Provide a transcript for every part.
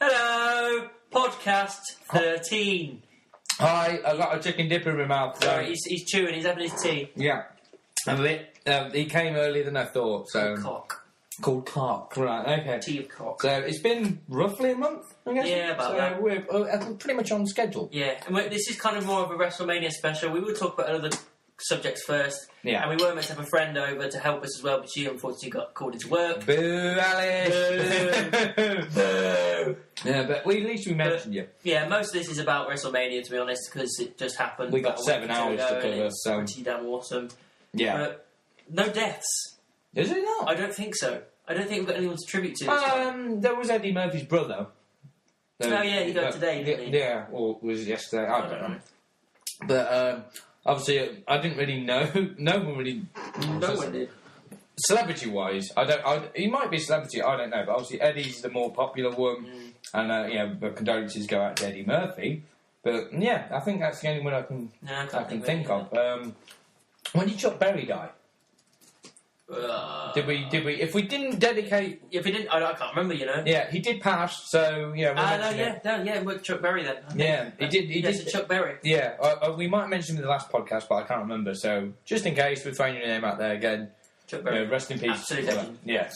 Hello, podcast 13. Hi, I got a chicken dip in my mouth. Sorry, he's chewing, he's having his tea. Yeah. And he came earlier than I thought, so... Called cock. Called cock, right, okay. Tea of cock. So it's been roughly a month, I guess? Yeah, about that. We're pretty much on schedule. Yeah, and this is kind of more of a WrestleMania special. We will talk about other subjects first. Yeah. And we were meant to have a friend over to help us as well, but she unfortunately got called into work. Boo, Alice! Boo! Boo! Yeah, but at least we mentioned you. Yeah, most of this is about WrestleMania, to be honest, because it just happened. We got 7 hours to cover, so... Pretty damn awesome. Yeah. But no deaths. Is it not? I don't think so. I don't think we've got anyone to tribute to this time. There was Eddie Murphy's brother. Oh, yeah, he died today, didn't he? Yeah, or was it yesterday? I don't know. But, obviously, I didn't really know. No one really... No one did. Celebrity-wise, he might be a celebrity, I don't know, but obviously Eddie's the more popular one, and, the condolences go out to Eddie Murphy. But, yeah, I think that's the only one I can think of. When did Chuck Berry die? Did we? If we didn't dedicate... If we didn't... I can't remember, you know. Yeah, he did pass, so, with Chuck Berry then. Yeah, he did. Chuck Berry. Yeah, we might mention him in the last podcast, but I can't remember, so just in case, we're throwing your name out there again. Chuck Berry. Rest in peace. Absolutely. Yes.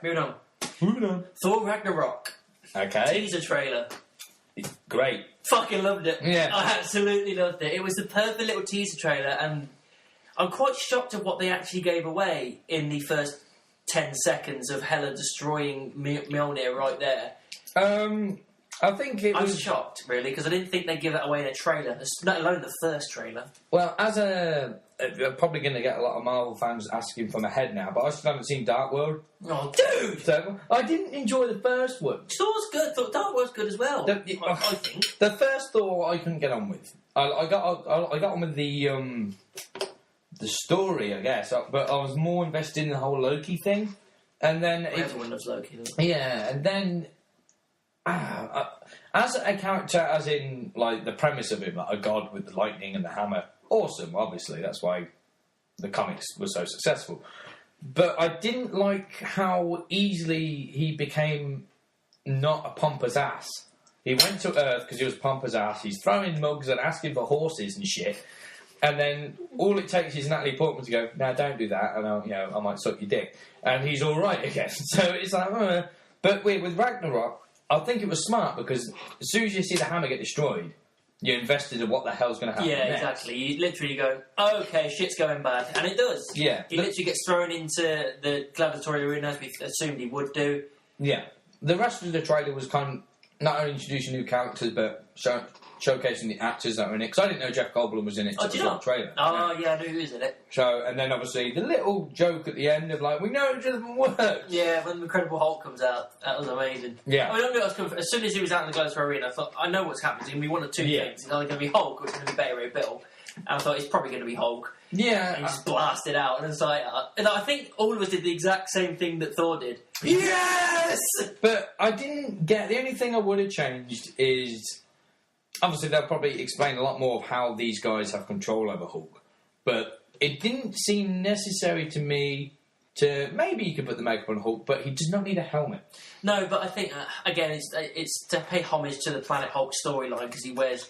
Moving on. Thor Ragnarok. Okay. Teaser trailer. Great. Fucking loved it. Yeah. I absolutely loved it. It was the perfect little teaser trailer, and I'm quite shocked at what they actually gave away in the first 10 seconds of Hela destroying Mjolnir right there. I think it was... I was shocked, really, because I didn't think they'd give that away in a trailer, let alone the first trailer. Well, I'm probably going to get a lot of Marvel fans asking for my head now, but I still haven't seen Dark World. Oh, dude! So, I didn't enjoy the first one. Thor's good. Dark World's good as well, I think. The first Thor I couldn't get on with. I got on with the story, I guess, but I was more invested in the whole Loki thing. And then... Everyone loves Loki, though. Yeah, and then... as a character, as in, like, the premise of him, like a god with the lightning and the hammer, awesome, obviously, that's why the comics were so successful. But I didn't like how easily he became not a pompous ass. He went to Earth because he was pompous ass, he's throwing mugs and asking for horses and shit, and then all it takes is Natalie Portman to go, "No, don't do that," and I might suck your dick, and he's alright again. So it's like, But with Ragnarok, I think it was smart because as soon as you see the hammer get destroyed, you're invested in what the hell's going to happen next. Exactly. You literally go, okay, shit's going bad. And it does. Yeah. He literally gets thrown into the gladiatory arena as we assumed he would do. Yeah. The rest of the trailer was kind of not only introducing new characters, but showcasing the actors that were in it. Because I didn't know Jeff Goldblum was in it. Oh, did you not? Trailer. Oh, yeah, I knew he was in it. So, and then obviously the little joke at the end of like, we know it doesn't work. Yeah, when the Incredible Hulk comes out, that was amazing. Yeah. I mean, I knew as soon as he was out in the gladiatory arena, I thought, I know what's happening. It's going to be one of two things. It's either going to be Hulk or it's going to be Beta Ray Bill. And I thought, it's probably going to be Hulk. Yeah. And he just blasted out. And it's like, and I think all of us did the exact same thing that Thor did. Yes! But I didn't get... The only thing I would have changed is... Obviously, they'll probably explain a lot more of how these guys have control over Hulk. But it didn't seem necessary to me to... Maybe you could put the makeup on Hulk, but he does not need a helmet. No, but I think, again, it's to pay homage to the Planet Hulk storyline because he wears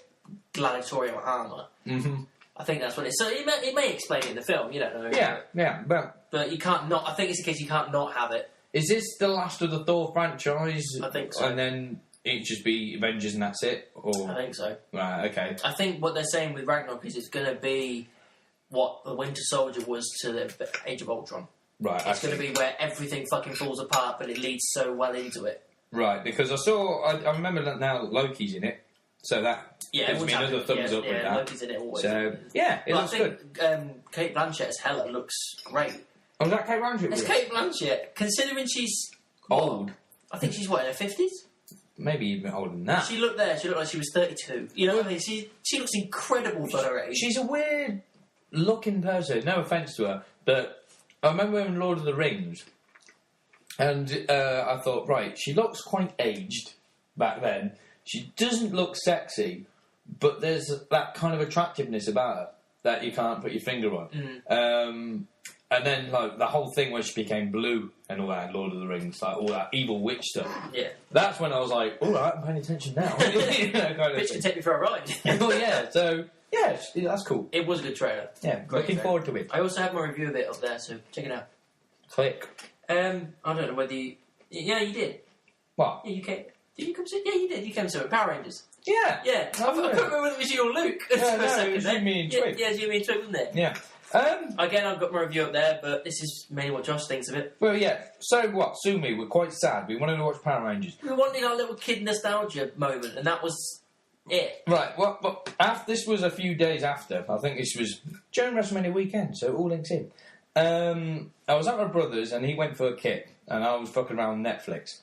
gladiatorial armour. Mm-hmm. I think that's what it is. So it may explain it in the film, you don't know. Yeah, but you can't not... I think it's the case you can't not have it. Is this the last of the Thor franchise? I think so. And then... It'd just be Avengers and that's it? Or... I think so. Right, okay. I think what they're saying with Ragnarok is it's going to be what the Winter Soldier was to the Age of Ultron. Right, It's going to be where everything fucking falls apart, but it leads so well into it. Right, because I remember that now Loki's in it, so that gives me another thumbs up with that. Loki's in it always. So, yeah, it looks good. Kate Blanchett's Hela looks great. Oh, is that Kate Blanchett? It's Kate Blanchett, considering she's... old. I think she's, in her 50s? Maybe even older than that. She looked like she was 32. You know what I mean? She looks incredible for her age. She's a weird looking person, no offence to her, but I remember in Lord of the Rings, and I thought, right, she looks quite aged back then. She doesn't look sexy, but there's that kind of attractiveness about her that you can't put your finger on. And then, like, the whole thing where she became blue and all that in Lord of the Rings, like, all that evil witch stuff. Yeah. That's when I was like, all right, I'm paying attention now. You know, kind of Bitch can take me for a ride. Oh, yeah, so, yeah, that's cool. It was a good trailer. Yeah, Great looking trailer. forward to it. I also have my review of it up there, so check it out. Click. I don't know whether you... Yeah, you did. What? Yeah, you came... Did you come to... Yeah, you did. You came to it. Power Rangers. Yeah. Yeah. I couldn't remember whether it was you or Luke. Yeah, for a second it was there. you, me and Twig. Yeah, it was you, me and Twig, wasn't it? Yeah. Again, I've got my review up there, but this is mainly what Josh thinks of it. Well, yeah. So what? Sue me. We're quite sad. We wanted to watch Power Rangers. We wanted our little kid nostalgia moment, and that was it. Right. Well, after this was a few days after. I think this was during WrestleMania weekend, so it all links in. I was at my brother's, and he went for a kit, and I was fucking around Netflix.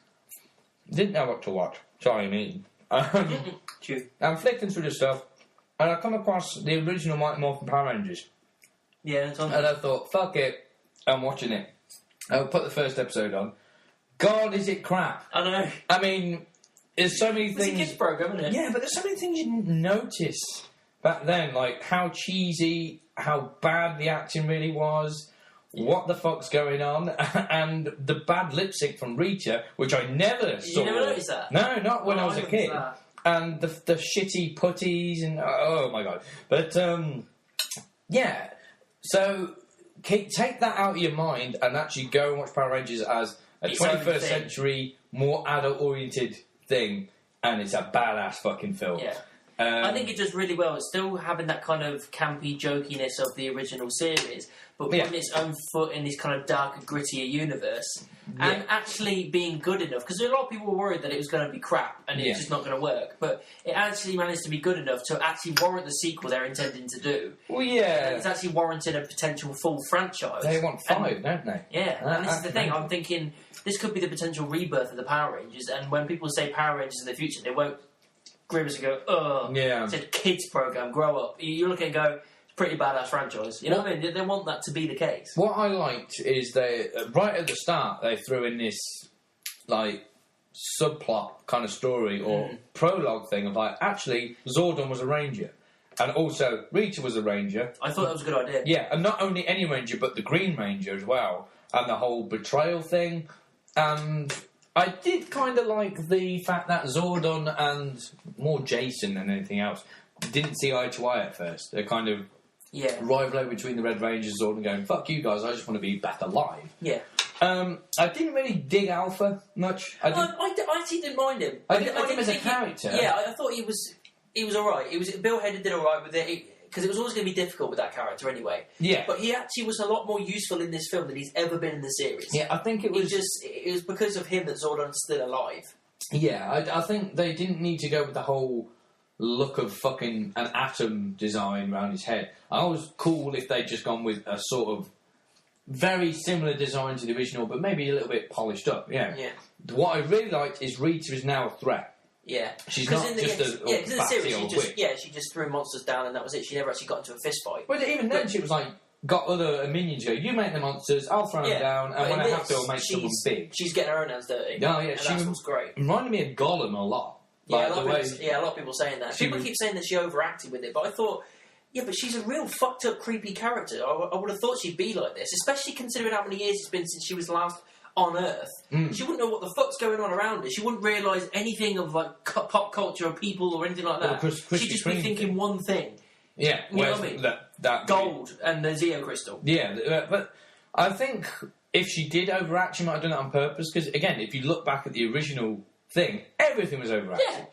Didn't know what to watch. Sorry, me. True. I'm flicking through the stuff, and I come across the original Mighty Morphin Power Rangers. Yeah, it's on. And I thought, fuck it, I'm watching it. I put the first episode on. God, is it crap? I know. I mean, there's so many It's a things... kids' program, isn't it? Yeah, but there's so many things you didn't notice back then, like how cheesy, how bad the acting really was, what the fuck's going on, and the bad lip sync from Rita, which I never saw. You never noticed that? No, not when I was a kid. That. And the shitty putties, and oh my god. But, yeah... So, take that out of your mind and actually go and watch Power Rangers as a 21st century, more adult-oriented thing, and it's a badass fucking film. Yeah. I think it does really well. It's still having that kind of campy jokiness of the original series, but putting its own foot in this kind of darker, grittier universe, and actually being good enough. Because a lot of people were worried that it was going to be crap and it's just not going to work, but it actually managed to be good enough to actually warrant the sequel they're intending to do. Well, yeah. And it's actually warranted a potential full franchise. They want 5, don't they? Yeah, and this is the thing. I'm thinking this could be the potential rebirth of the Power Rangers, and when people say Power Rangers in the future, they won't grimace and go, ugh, it's a kids program, grow up. You look at it and go, it's a pretty badass franchise. You know what I mean? They want that to be the case. What I liked is they, right at the start, they threw in this, like, subplot kind of story or prologue thing of, like, actually, Zordon was a ranger. And also, Rita was a ranger. I thought that was a good idea. Yeah, and not only any ranger, but the Green Ranger as well. And the whole betrayal thing. And I did kind of like the fact that Zordon and more Jason than anything else didn't see eye to eye at first. They're kind of rivalry between the Red Rangers and Zordon going, fuck you guys, I just want to be back alive. Yeah. I didn't really dig Alpha much. I actually didn't mind him. I didn't mind him as a character. Yeah, I thought he was alright. Bill Hader did alright with it. Because it was always going to be difficult with that character anyway. Yeah. But he actually was a lot more useful in this film than he's ever been in the series. Yeah, I think it was because of him that Zordon's still alive. Yeah, I think they didn't need to go with the whole look of fucking an atom design around his head. I was cool if they'd just gone with a sort of very similar design to the original, but maybe a little bit polished up. Yeah. What I really liked is Rita is now a threat. Yeah, she's not just in the series, she just threw monsters down and that was it. She never actually got into a fist fight. But even then, she was like, got other minions go, you make the monsters, I'll throw them down, and when I have to, I'll make someone big. She's getting her own hands dirty. No, yeah, she was great. Reminded me of Gollum a lot. Yeah, a lot of people saying that. People keep saying that she overacted with it, but I thought, yeah, but she's a real fucked up, creepy character. I would have thought she'd be like this, especially considering how many years it's been since she was last on Earth. She wouldn't know what the fuck's going on around her. She wouldn't realise anything of like pop culture or people or anything like that. She'd just be thinking one thing. Yeah, you know what I mean? That gold and the Zeo crystal. Yeah, but I think if she did overact, she might have done it on purpose. Because again, if you look back at the original thing, everything was overacted. Yeah.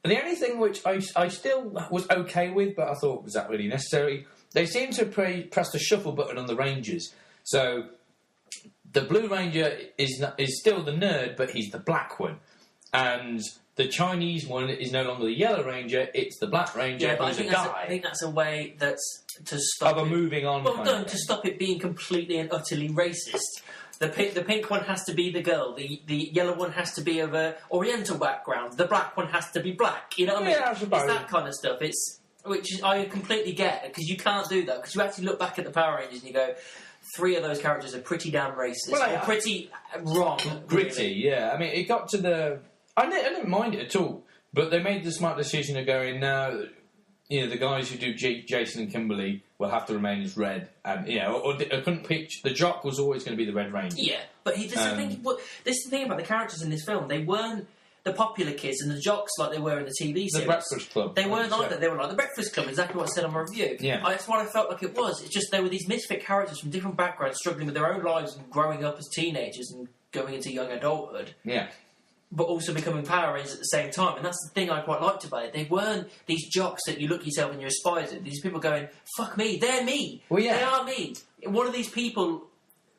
The only thing which I still was okay with, but I thought, was that really necessary? They seem to press the shuffle button on the Rangers. So the Blue Ranger is still the nerd, but he's the black one. And the Chinese one is no longer the Yellow Ranger, it's the Black Ranger, who's a guy. I think that's a way that's to stop moving on. Well done, to stop it being completely and utterly racist. The pink one has to be the girl. The yellow one has to be of a Oriental background. The black one has to be black. You know what I mean? Yeah, I suppose. It's that kind of stuff. Which I completely get, because you can't do that. Because you actually look back at the Power Rangers and you go, 3 of those characters are pretty damn racist. Well, or pretty wrong. Gritty, really. Yeah. I mean, it got to the... I didn't mind it at all, but they made the smart decision of going, no, the guys who do Jason and Kimberly will have to remain as Red, and I couldn't pitch. The Jock was always going to be the Red Ranger. Yeah, but this is the thing about the characters in this film. They weren't the popular kids and the jocks like they were in the TV series. The Breakfast Club. They weren't like that. They were like the Breakfast Club, exactly what I said on my review. Yeah. That's what I felt like it was. It's just they were these misfit characters from different backgrounds, struggling with their own lives and growing up as teenagers and going into young adulthood. Yeah. But also becoming Power Rangers at the same time. And that's the thing I quite liked about it. They weren't these jocks that you look at yourself and you aspire to. These people going, fuck me, they're me. Well, yeah. They are me. One of these people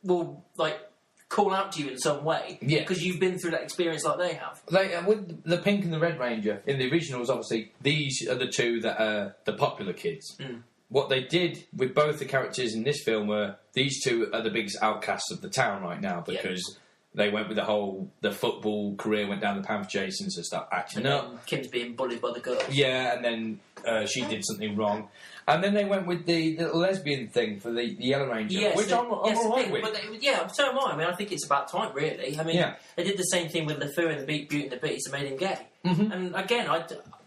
will, call out to you in some way. Yeah. Because you've been through that experience like they have. With the Pink and the Red Ranger, in the originals, obviously, these are the two that are the popular kids. Mm. What they did with both the characters in this film were, these two are the biggest outcasts of the town right now, because they went with the football career went down the pan for Jason, so start acting up. Kim's being bullied by the girls. Yeah, and then she did something wrong. And then they went with the lesbian thing for the Yellow Ranger, which I'm all right with. But so am I. I mean, I think it's about time, really. I mean, they did the same thing with LeFou and the Beauty and the Beast and made him gay. Mm-hmm. And again,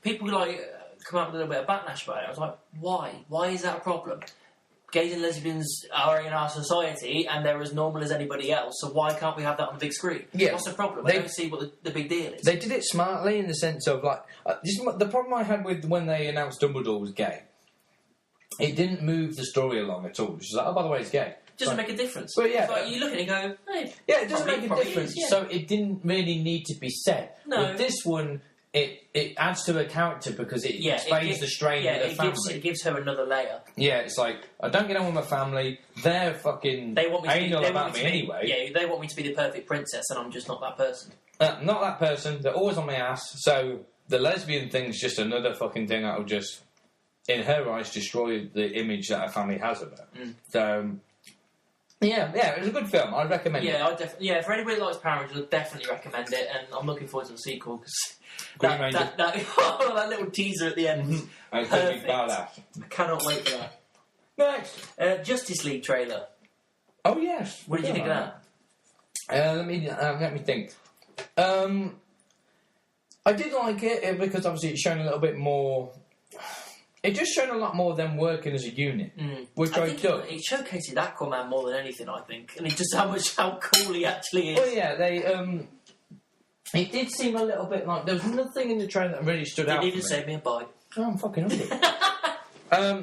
people come out with a little bit of backlash about it. I was like, why? Why is that a problem? Gays and lesbians are in our society and they're as normal as anybody else, so why can't we have that on the big screen? Yeah. What's the problem? I don't see what the big deal is. They did it smartly in the sense of, the problem I had with when they announced Dumbledore was gay, it didn't move the story along at all. It's just like, oh, by the way, he's gay. It doesn't make a difference. Well, yeah. You look at it and go, hey. Yeah, it doesn't make a difference. Is, so it didn't really need to be said. No. With this one, it adds to a character because it explains the strain of the family. It gives her another layer. Yeah, it's like, I don't get on with my family, they're fucking anal about me anyway. Yeah, they want me to be the perfect princess and I'm just not that person. Not that person, they're always on my ass, so the lesbian thing's just another fucking thing that'll just, in her eyes, destroy the image that her family has of her. Mm. So, it was a good film, I'd recommend it. For anybody that likes Power Rangers, I'd definitely recommend it, and I'm looking forward to the sequel, because that little teaser at the end was perfect. I cannot wait for that. Next. Justice League trailer. Oh, yes. What did you think of that? Let me think. I did like it because obviously it's shown a little bit more. It just shown a lot more of them working as a unit, which I dug. It showcased Aquaman more than anything, I think, and just how cool he actually is. Well, yeah, it did seem a little bit like there was nothing in the trailer that really stood out. Didn't even save me a bite. Oh, I'm fucking hungry.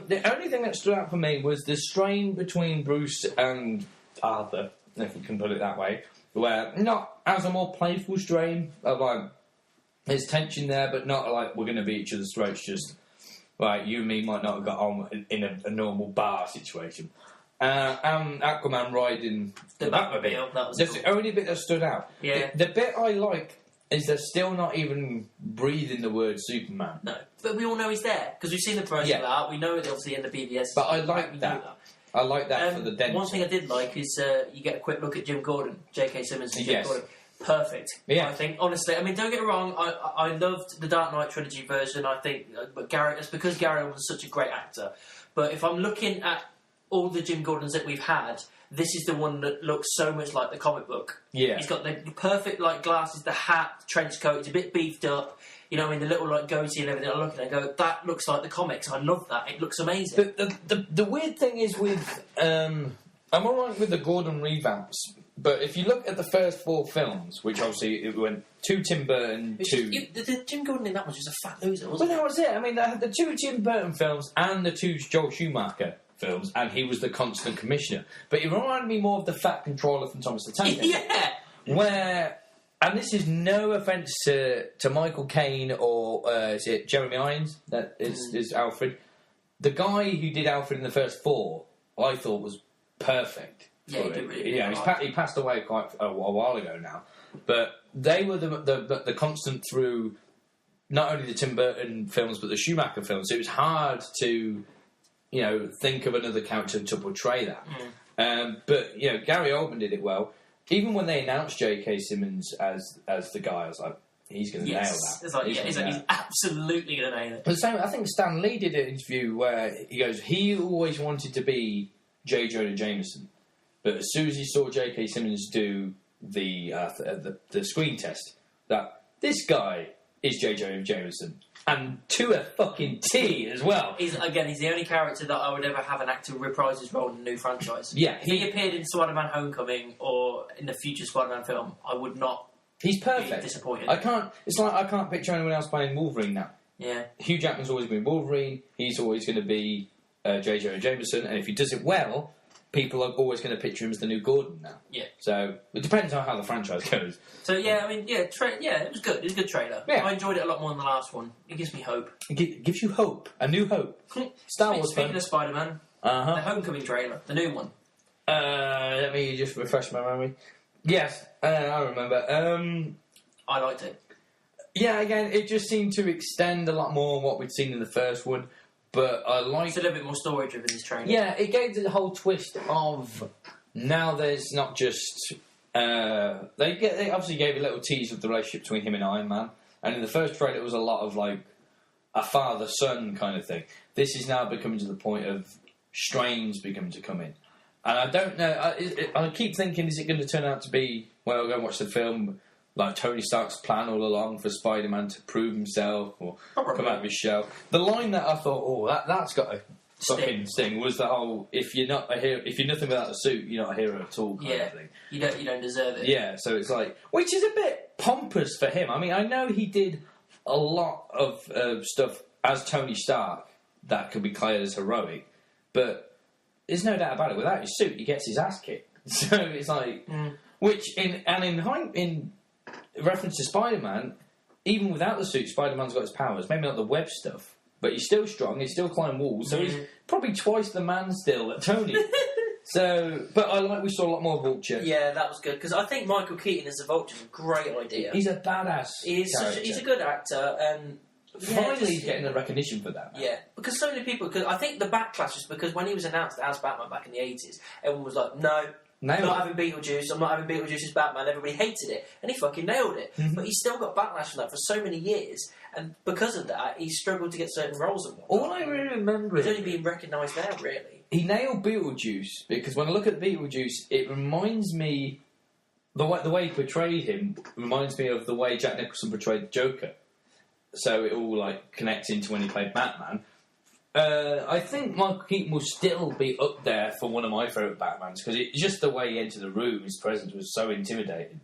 The only thing that stood out for me was the strain between Bruce and Arthur, if we can put it that way, where not as a more playful strain of there's tension there, but not like we're going to beat each other's throats. Just you and me might not have got on in a normal bar situation. And Aquaman riding the Batmobile. That was That's the only bit that stood out. Yeah. The bit I like is they're still not even breathing the word Superman. No, but we all know he's there because we've seen the promo of that. We know it obviously in the BBS. But I like that. I like that for the dent. One thing I did like is you get a quick look at Jim Gordon, J.K. Simmons and Jim Gordon. Perfect. Yeah. I think, honestly, I mean, don't get me wrong, I loved the Dark Knight trilogy version, I think, but it's because Gary was such a great actor. But if I'm looking at all the Jim Gordons that we've had, this is the one that looks so much like the comic book. Yeah. He's got the perfect, glasses, the hat, trench coat, it's a bit beefed up, you know, I mean, the little, goatee and everything. I look at it and go, that looks like the comics. I love that. It looks amazing. The weird thing is with... I'm alright with the Gordon revamps, but if you look at the first 4 films, which obviously it went 2 Tim Burton, 2... The Jim Gordon in that was just a fat loser, wasn't Well, that was it. I mean, they had the 2 Tim Burton films and the 2 Joel Schumacher films, and he was the constant commissioner. But it reminded me more of the Fat Controller from Thomas the Tank Engine. Yeah! Where... And this is no offence to Michael Caine or is it Jeremy Irons that is Alfred. The guy who did Alfred in the first 4, I thought was perfect. Yeah, he did really he passed away quite a while ago now. But they were the constant through not only the Tim Burton films but the Schumacher films. It was hard to think of another character to portray that. But Gary Oldman did it well. Even when they announced J.K. Simmons as the guy, I was like, he's going to nail that. He's absolutely going to nail it. The same, I think Stan Lee did an interview where he goes, he always wanted to be J. Jonah Jameson, but as soon as he saw J.K. Simmons do the screen test, that this guy is J. Jonah Jameson. And to a fucking T as well. He's the only character that I would ever have an actor reprise his role in a new franchise. Yeah. If he appeared in Spider-Man Homecoming or in the future Spider-Man film, I would not He's perfect. be disappointed. I can't picture anyone else playing Wolverine now. Yeah. Hugh Jackman's always been Wolverine. He's always going to be J. Jonah Jameson. And if he does it well, people are always going to picture him as the new Gordon now. Yeah. So it depends on how the franchise goes. So yeah, I mean, it was good. It was a good trailer. Yeah. I enjoyed it a lot more than the last one. It gives me hope. It gives you hope. A new hope. Star Wars Speaking fan. of Spider-Man, Uh-huh. the Homecoming trailer, the new one. Let me just refresh my memory. Yes, I remember. I liked it. Yeah, again, it just seemed to extend a lot more on what we'd seen in the first one. But I liked... It's a little bit more story-driven, this trailer. Yeah, it gave the whole twist of... Now there's not just... They obviously gave a little tease of the relationship between him and Iron Man. And in the first trailer, it was a lot of, like, a father-son kind of thing. This is now becoming to the point of strains beginning to come in. And I don't know... I keep thinking, is it going to turn out to be... When I go and watch the film... Like Tony Stark's plan all along for Spider-Man to prove himself or come out of his shell. The line that I thought, that's got a fucking sting was the whole if you're not a hero, if you're nothing without a suit, you're not a hero at all kind of thing. You don't deserve it. Yeah, so it's like, which is a bit pompous for him. I mean, I know he did a lot of stuff as Tony Stark that could be claimed as heroic, but there's no doubt about it. Without his suit, he gets his ass kicked. So it's like, which in reference to Spider-Man, even without the suit, Spider-Man's got his powers. Maybe not the web stuff, but he's still strong. He's still climbing walls, so he's probably twice the man still that Tony. So, but we saw a lot more Vulture. Yeah, that was good because I think Michael Keaton as a Vulture is a great idea. He's a badass. He's a good actor, and finally he's getting the recognition for that. Man. Yeah, because so many people. Because I think the backlash was because when he was announced as Batman back in the 80s, everyone was like, "No, I'm not having Beetlejuice. I'm not having Beetlejuice as Batman." Everybody hated it, and he fucking nailed it. But he's still got backlash from that for so many years, and because of that, he's struggled to get certain roles and whatnot. All I really remember he's only being recognised now, really. He nailed Beetlejuice because when I look at Beetlejuice, it reminds me the way he portrayed him reminds me of the way Jack Nicholson portrayed the Joker. So it all like connects into when he played Batman. I think Michael Keaton will still be up there for one of my favourite Batmans because it's just the way he entered the room, his presence was so intimidating.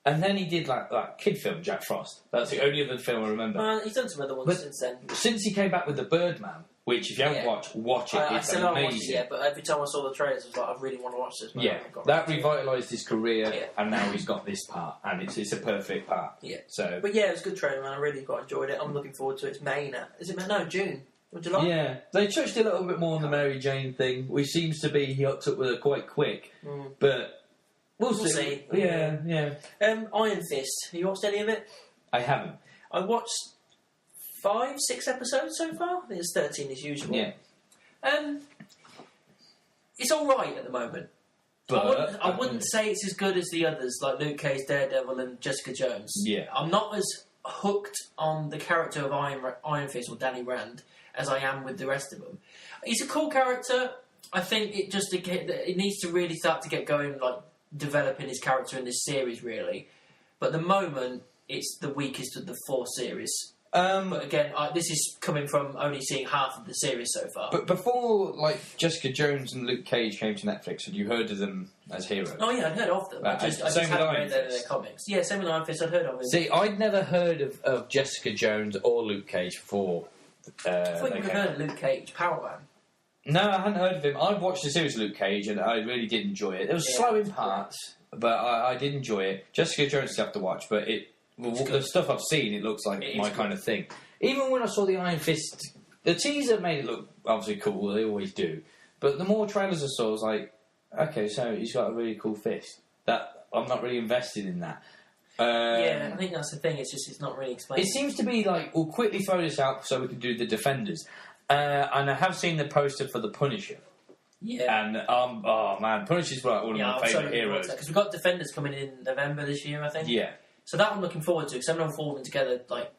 And then he did like that kid film, Jack Frost. That's the only other film I remember. He's done some other ones since then. Since he came back with The Birdman, which if you haven't watched, watch it. I it's still amazing. haven't watched it yet, but every time I saw the trailers, I was like, I really want to watch this. Yeah, that revitalised his career, and now he's got this part, and it's a perfect part. Yeah. So, but yeah, it was a good trailer, man. I really quite enjoyed it. I'm looking forward to it. It's May now. Is it May? No, June. Or July? Yeah, they touched a little bit more on the Mary Jane thing, which seems to be he hooked up with her quite quick, but we'll see. Yeah. Iron Fist. Have you watched any of it? I haven't. I watched 5, 6 episodes so far. I think it's 13 as usual. Yeah. It's all right at the moment. But I wouldn't say it's as good as the others, like Luke Cage, Daredevil, and Jessica Jones. Yeah. I'm not as hooked on the character of Iron Fist or Danny Rand as I am with the rest of them. He's a cool character. I think it needs to really start to get going, like developing his character in this series, really. But at the moment, it's the weakest of the 4 series. But again, this is coming from only seeing half of the series so far. But before, like, Jessica Jones and Luke Cage came to Netflix, had you heard of them as heroes? Oh yeah, I'd heard of them. I just hadn't read their comics. Yeah, same with Iron Fist, I'd heard of them. See, I'd never heard of Jessica Jones or Luke Cage before. I thought you would have heard of Luke Cage, Power Man. No, I hadn't heard of him. I've watched the series of Luke Cage and I really did enjoy it. It was slow in parts, but I did enjoy it. Jessica Jones you have to watch, but the stuff I've seen, it looks like my kind of thing. Even when I saw the Iron Fist, the teaser made it look obviously cool, they always do. But the more trailers I saw, I was like, okay, so he's got a really cool fist. That I'm not really invested in that. Yeah, I think that's the thing, it's not really explained. It seems to be like, we'll quickly throw this out so we can do the Defenders. And I have seen the poster for the Punisher. Yeah. And, oh man, Punisher's like one of my favourite heroes. Because we've got Defenders coming in November this year, I think. Yeah. So that I'm looking forward to, because everyone forming together, like,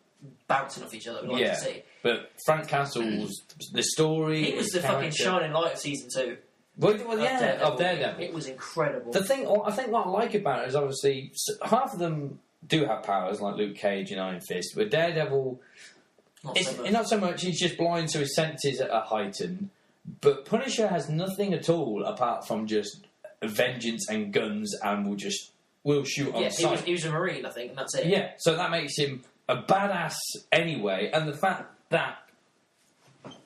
bouncing off each other, we'd like to see. But Frank Castle's, the story... He was the fucking shining light of Season 2. Well, of Daredevil. It was incredible. I think what I like about it is obviously half of them do have powers, like Luke Cage and Iron Fist, but Daredevil, not so much. He's just blind, so his senses are heightened. But Punisher has nothing at all apart from just vengeance and guns, and will shoot on sight. He was a Marine, I think, and that's it. Yeah, so that makes him a badass anyway, and the fact that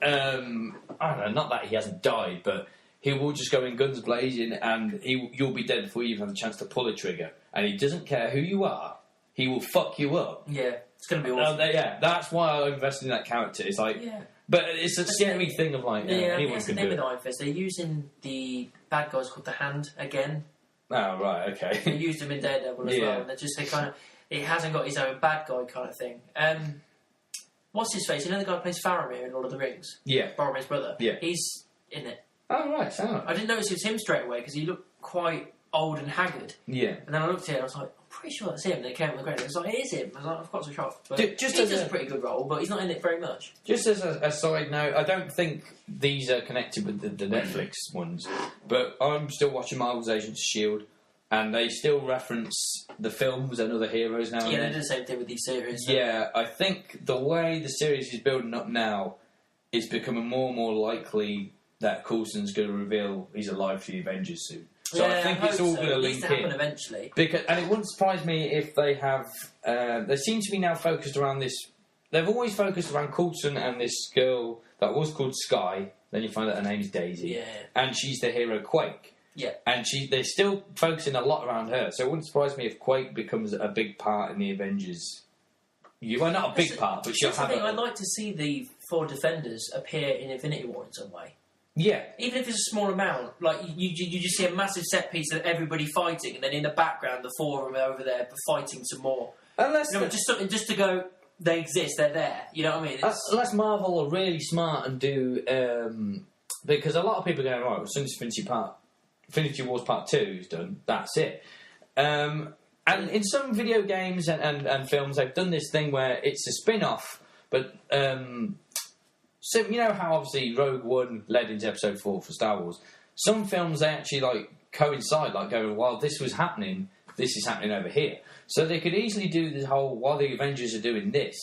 I don't know, not that he hasn't died, but he will just go in guns blazing, and you'll be dead before you even have a chance to pull a trigger. And he doesn't care who you are; he will fuck you up. Yeah, it's going to be awesome. That's why I invested in that character. It's like, but it's a scary thing of like, anyone can do it. With Iron Fist, they're using the bad guys called the Hand again. Oh right, okay. They used him in Daredevil as well, and it hasn't got his own bad guy kind of thing. What's his face? You know the guy who plays Faramir in Lord of the Rings? Yeah. Boromir's brother? Yeah. He's in it. Oh, right, so. I didn't notice it was him straight away because he looked quite old and haggard. Yeah. And then I looked at it and I was like, I'm pretty sure that's him. And it came on the ground. It was like, it is him. I was like, I've got some shocked. But he does a pretty good role, but he's not in it very much. Just as a side note, I don't think these are connected with the Netflix ones, but I'm still watching Marvel's Agents of S.H.I.E.L.D., and they still reference the films and other heroes now. Yeah, they do the same thing with these series. So. Yeah, I think the way the series is building up now is becoming more and more likely that Coulson's going to reveal he's alive for the Avengers soon. So I think it's all going to link in. It needs to happen eventually. And it wouldn't surprise me if they have... they seem to be now focused around this... They've always focused around Coulson and this girl that was called Skye. Then you find out her name's Daisy. Yeah. And she's the hero Quake. Yeah. And they're still focusing a lot around her. So it wouldn't surprise me if Quake becomes a big part in the Avengers. Well, not a big part, but she'll have I'd like to see the 4 Defenders appear in Infinity War in some way. Yeah. Even if it's a small amount, like you just see a massive set piece of everybody fighting, and then in the background, the 4 of them are over there fighting some more. Unless just something just to go, they exist, they're there. You know what I mean? Unless Marvel are really smart and do... because a lot of people are going, right, as soon as Infinity Wars Part 2 is done, that's it. And in some video games and films, they've done this thing where it's a spin-off, but... so, you know how obviously Rogue One led into Episode 4 for Star Wars? Some films, they actually, coincide, going, while this was happening, this is happening over here. So they could easily do the whole, while the Avengers are doing this,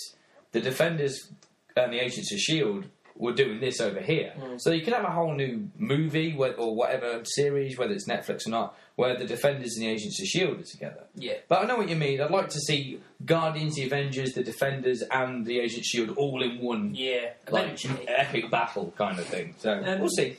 the Defenders and the Agents of S.H.I.E.L.D. were doing this over here. So you could have a whole new movie or whatever series, whether it's Netflix or not, where the Defenders and the Agents of S.H.I.E.L.D. are together. Yeah. But I know what you mean. I'd like to see Guardians, the Avengers, the Defenders, and the Agents of S.H.I.E.L.D. all in one epic battle kind of thing. So we'll see.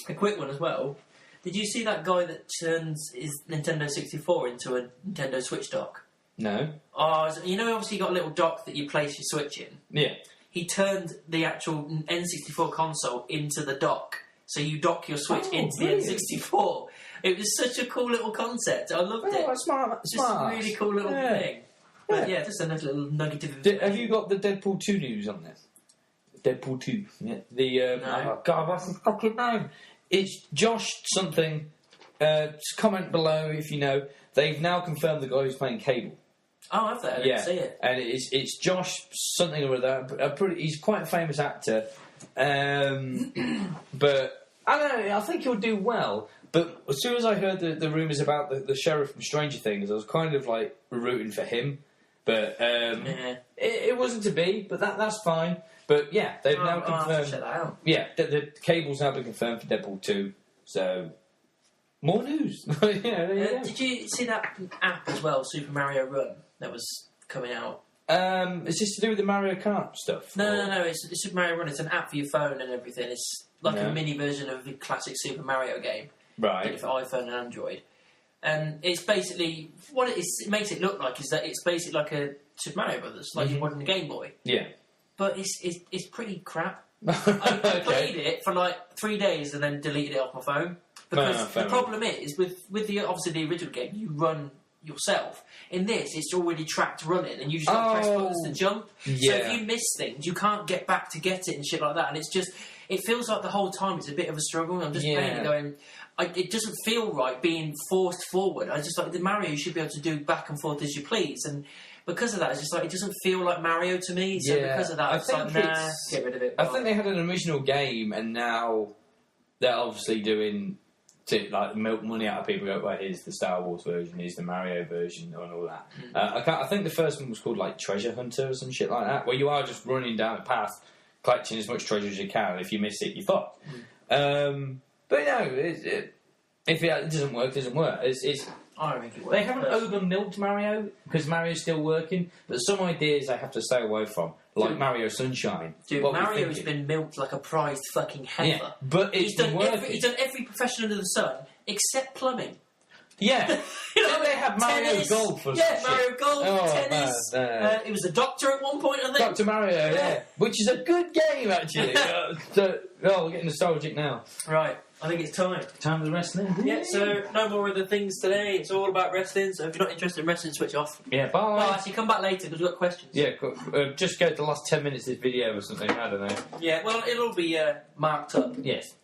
A quick one as well. Did you see that guy that turns his Nintendo 64 into a Nintendo Switch dock? No. Oh, you know, obviously you got a little dock that you place your Switch in? Yeah. He turned the actual N64 console into the dock. So you dock your Switch into the N64. It was such a cool little concept. I loved it. Smart. Just a really cool little thing. But just a little nugget of information. Have you got the Deadpool 2 news on this? Deadpool 2. Yeah. No. Oh, God, what's the fucking name? It's Josh something. Comment below if you know. They've now confirmed the guy who's playing Cable. Oh, have they? I didn't see it. And it's Josh something or other. He's quite a famous actor. But I don't know, I think he'll do well. But as soon as I heard the rumours about the sheriff from Stranger Things, I was kind of rooting for him. But it wasn't to be, but that's fine. But yeah, they've now confirmed. Check that out. Yeah, the cable's now been confirmed for Deadpool 2. So more news. Did you see that app as well, Super Mario Run, that was coming out? Is this to do with the Mario Kart stuff? No. It's Super Mario Run. It's an app for your phone and everything. It's like a mini version of the classic Super Mario game. Right. For iPhone and Android. And it's basically what it is. It makes it look like is that it's basically like a Super Mario Brothers, like you would in the Game Boy. Yeah. But it's pretty crap. I played it for 3 days and then deleted it off my phone because the problem is with the obviously the original game you run yourself. In this, it's already tracked running, and you just got to press buttons to jump. Yeah. So if you miss things, you can't get back to get it and shit like that. And it's just, it feels like the whole time it's a bit of a struggle. I'm just playing it going, it doesn't feel right being forced forward. I just the Mario you should be able to do back and forth as you please, and because of that, it's just it doesn't feel like Mario to me. So because of that, get rid of it. I think they had an original game, and now they're obviously doing to like milk money out of people. Go, well, here's the Star Wars version, here's the Mario version, and all that. I think the first one was called like Treasure Hunter or some shit like that, where you are just running down a path, collecting as much treasure as you can. And if you miss it, you're fucked. But no, if it doesn't work, it doesn't work. I don't think it works. They haven't over-milked Mario because Mario's still working, but some ideas I have to stay away from, like Mario Sunshine. Dude, Mario's been milked like a prized fucking heifer. Yeah, but he's done every profession under the sun except plumbing. Yeah. Didn't they have Mario tennis, Golf for Mario Golf, tennis. Man. He was a doctor at one point, I think. Dr. Mario, yeah. Which is a good game, actually. We're getting nostalgic now. Right. I think it's time. Time for wrestling. Yeah, so no more of the things today. It's all about wrestling, so if you're not interested in wrestling, switch off. Yeah, bye. Well, actually, come back later because we've got questions. Yeah, cool. Just go to the last 10 minutes of this video or something, I don't know. Yeah, well, it'll be marked up. Yes.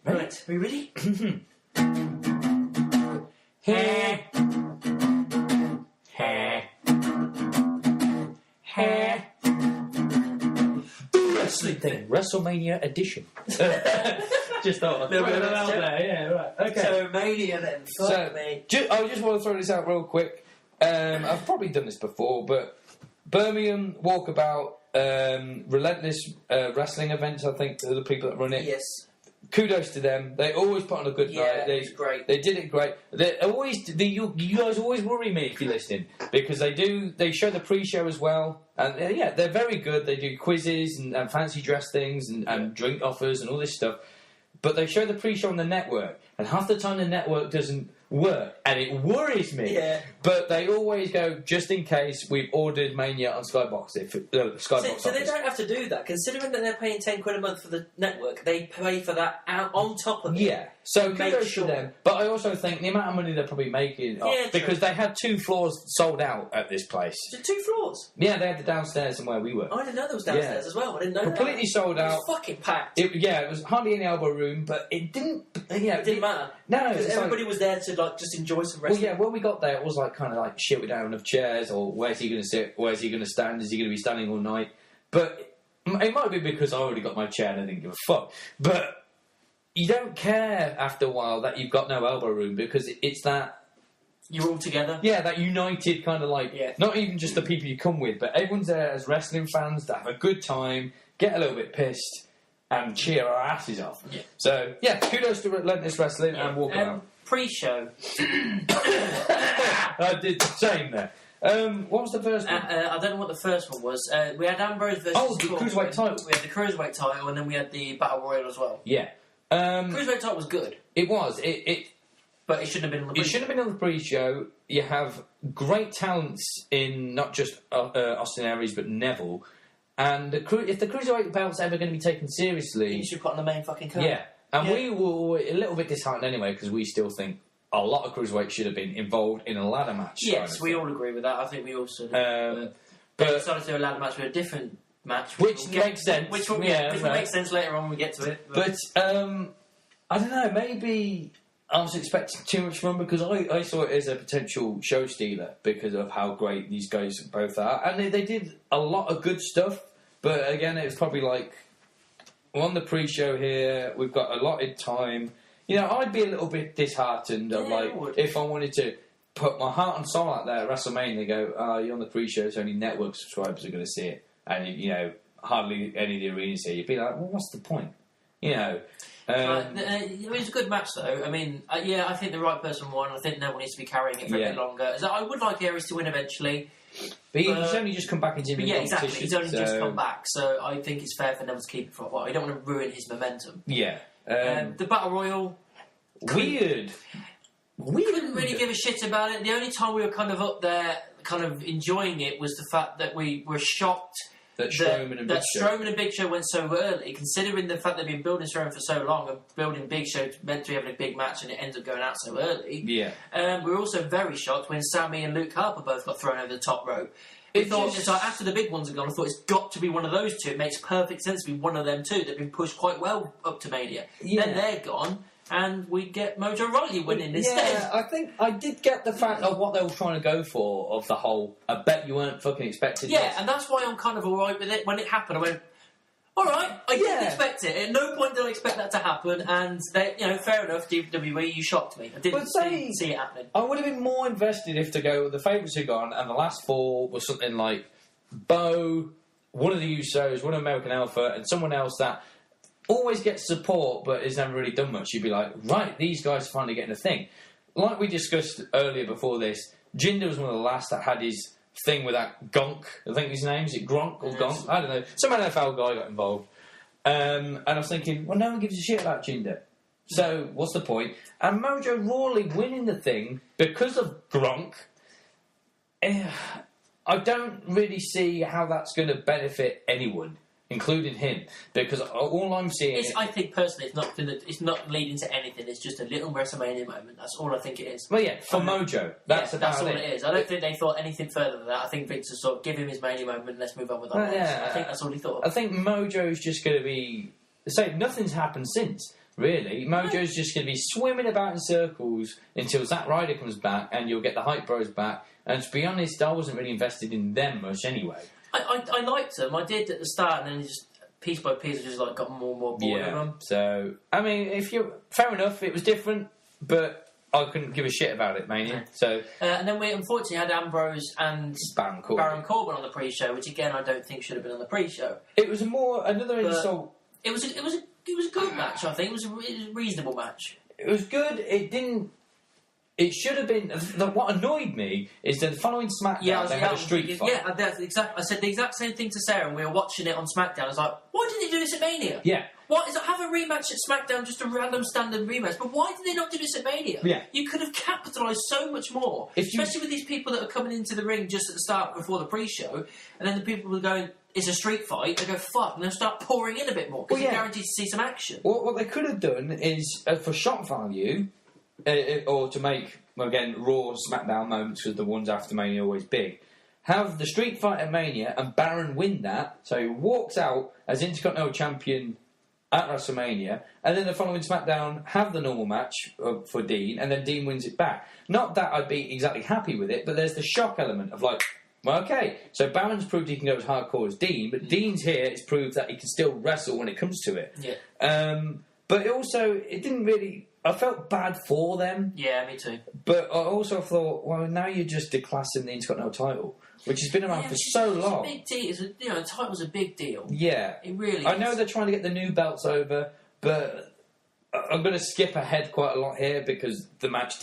Right, are you ready? Wrestling thing. WrestleMania edition. Just thought I'd throw that out there. Yeah, right. Okay. So, Mania then. Fuck me. I just want to throw this out real quick. I've probably done this before, but Birmingham Walkabout, relentless wrestling events, I think, are the people that run it. Yes. Kudos to them. They always put on a good night. It's great. They did it great. You guys always worry me if you're listening because they show the pre-show as well, and they're very good. They do quizzes and fancy dress things and drink offers and all this stuff. But they show the pre-show on the network, and half the time the network doesn't work, and it worries me. Yeah. But they always go, just in case, we've ordered Mania on Skybox. So they don't have to do that. Considering that they're paying £10 a month for the network, they pay for that on top of it. Yeah. So kudos to them. But I also think the amount of money they're probably making, because they had 2 floors sold out at this place. So 2 floors? Yeah, they had the downstairs and where we were. I didn't know there was downstairs as well. I didn't know completely sold out. It was fucking packed. It was hardly any elbow room, but it didn't. It didn't matter. No, because everybody was there to just enjoy some wrestling. Well, yeah, when we got there, it was kind of shit. We don't have enough chairs, or where's he going to sit? Where's he going to stand? Is he going to be standing all night? But it might be because I already got my chair and I didn't give a fuck. But you don't care after a while that you've got no elbow room because it's that. You're all together? Yeah, that united kind of not even just the people you come with, but everyone's there as wrestling fans to have a good time, get a little bit pissed, and cheer our asses off. Yeah. So, kudos to Relentless Wrestling and Walkabout. Pre-show. I did the same there. What was the first one? I don't know what the first one was. We had Ambrose versus the Cruiserweight title. We had the Cruiserweight title, and then we had the Battle Royal as well. Yeah. Cruiserweight title was good. It was. But it shouldn't have been on the pre-show. It shouldn't have been on the pre-show. You have great talents in not just Austin Aries, but Neville. And if the Cruiserweight belt's ever going to be taken seriously... You should put on the main fucking card. Yeah. And we were a little bit disheartened anyway, because we still think a lot of Cruiserweights should have been involved in a ladder match. Yes, we all agree with that. I think we also do. But they decided to do a ladder match with a different match. Which makes sense. Which will make sense later on when we get to it. But I don't know, maybe... I was expecting too much from because I saw it as a potential show stealer because of how great these guys both are. And they did a lot of good stuff, but again, it was probably we're on the pre-show here, we've got allotted time. I'd be a little bit disheartened if I wanted to put my heart and soul out there at WrestleMania and go, you're on the pre-show, so only network subscribers are going to see it. And, hardly any of the arenas here. You'd be like, well, what's the point? It was a good match, though. I mean, I think the right person won. I think no one needs to be carrying it for a bit longer. I would like Aries to win eventually. But he's only just come back into the competition. Exactly. He's only just come back. So I think it's fair for Neville to keep it for a while. You don't want to ruin his momentum. Yeah. The Battle Royal... Weird. We couldn't really give a shit about it. The only time we were kind of up there, kind of enjoying it, was the fact that we were shocked... That Strowman and Big Show went so early, considering the fact they've been building Strowman for so long and building Big Show meant to be having a big match and it ends up going out so early. Yeah. We were also very shocked when Sammy and Luke Harper both got thrown over the top rope. It's like after the big ones are gone, I thought it's got to be one of those two. It makes perfect sense to be one of them two. They've been pushed quite well up to Mania. Yeah. Then they're gone. And we get Mojo Rawley winning instead. Yeah, I think I did get the fact of what they were trying to go for, of the whole, I bet you weren't fucking expecting this. And that's why I'm kind of alright with it. When it happened, I went, All right, I didn't expect it. At no point did I expect that to happen, and they, fair enough. WWE, you shocked me. I didn't see it happening. I would have been more invested if to go with the favourites who gone, and the last 4 was something like Bo, one of the Usos, one of American Alpha, and someone else that always gets support but has never really done much. You'd be like, right, these guys are finally getting a thing. Like we discussed earlier before this, Jinder was one of the last that had his thing with that Gonk, I think his name, is it Gronk or Gonk? I don't know. Some NFL guy got involved. And I was thinking, well, no one gives a shit about Jinder. So, what's the point? And Mojo Rawley winning the thing because of Gronk, I don't really see how that's going to benefit anyone, including him, because all I'm seeing... I think, personally, it's not leading to anything. It's just a little WrestleMania moment. That's all I think it is. Well, yeah, for Mojo. That's all it is. I don't think they thought anything further than that. I think Vince was sort of, give him his Mania moment and let's move on with our lives. I think that's all he thought. I think Mojo's just going to be... Say, nothing's happened since, really. Mojo's just going to be swimming about in circles until Zack Ryder comes back and you'll get the Hype Bros back. And to be honest, I wasn't really invested in them much anyway. I liked them. I did at the start, and then just piece by piece, I just got more and more bored of them. So I mean, fair enough, it was different, but I couldn't give a shit about it, Mania. Yeah. So and then we unfortunately had Ambrose and Baron Corbin on the pre-show, which again I don't think should have been on the pre-show. It was another insult. It was a good match. I think it was a reasonable match. It was good. It didn't. It should have been... What annoyed me is that the following SmackDown, they had a street fight. Yeah, I said the exact same thing to Sarah when we were watching it on SmackDown. I was like, why didn't they do this at Mania? Yeah. Have a rematch at SmackDown, just a random standard rematch, but why did they not do this at Mania? Yeah. You could have capitalised so much more, especially with these people that are coming into the ring just at the start before the pre-show, and then the people were going... It's a street fight. They go, fuck, and they'll start pouring in a bit more because you're guaranteed to see some action. What they could have done is, for shock value, or to make, again, Raw SmackDown moments, because the ones after Mania are always big, have the street fight at Mania and Baron win that, so he walks out as Intercontinental Champion at WrestleMania, and then the following SmackDown have the normal match for Dean, and then Dean wins it back. Not that I'd be exactly happy with it, but there's the shock element of like, well, okay, so Baron's proved he can go as hardcore as Dean, but Dean's here, it's proved that he can still wrestle when it comes to it. Yeah. But it didn't really... I felt bad for them. Yeah, me too. But I also thought, well, now you're just declassing the Intercontinental title, which has been around for so long. It's a big deal. The title's a big deal. Yeah. It really is. I know they're trying to get the new belts over, but I'm going to skip ahead quite a lot here because the match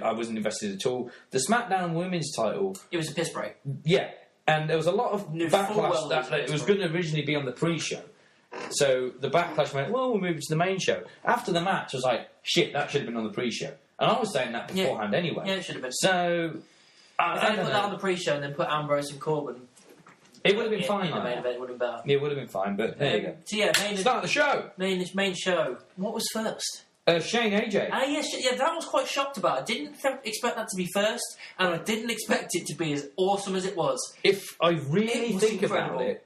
I wasn't invested at all. The SmackDown Women's title... It was a piss break. Yeah. And there was a lot of backlash that it was going to originally be on the pre-show. So the backlash went, well, we'll move it to the main show. After the match, I was like, shit, that should have been on the pre-show. And I was saying that beforehand anyway. Yeah, it should have been. So... If they put that on the pre-show and then put Ambrose and Corbin... It would have been fine. The main event would have been better. It would have been fine, but there you go. So yeah, start the show! Main show. What was first? Shane AJ. Yes, that I was quite shocked about. I didn't expect that to be first, and I didn't expect it to be as awesome as it was. If I really think about it,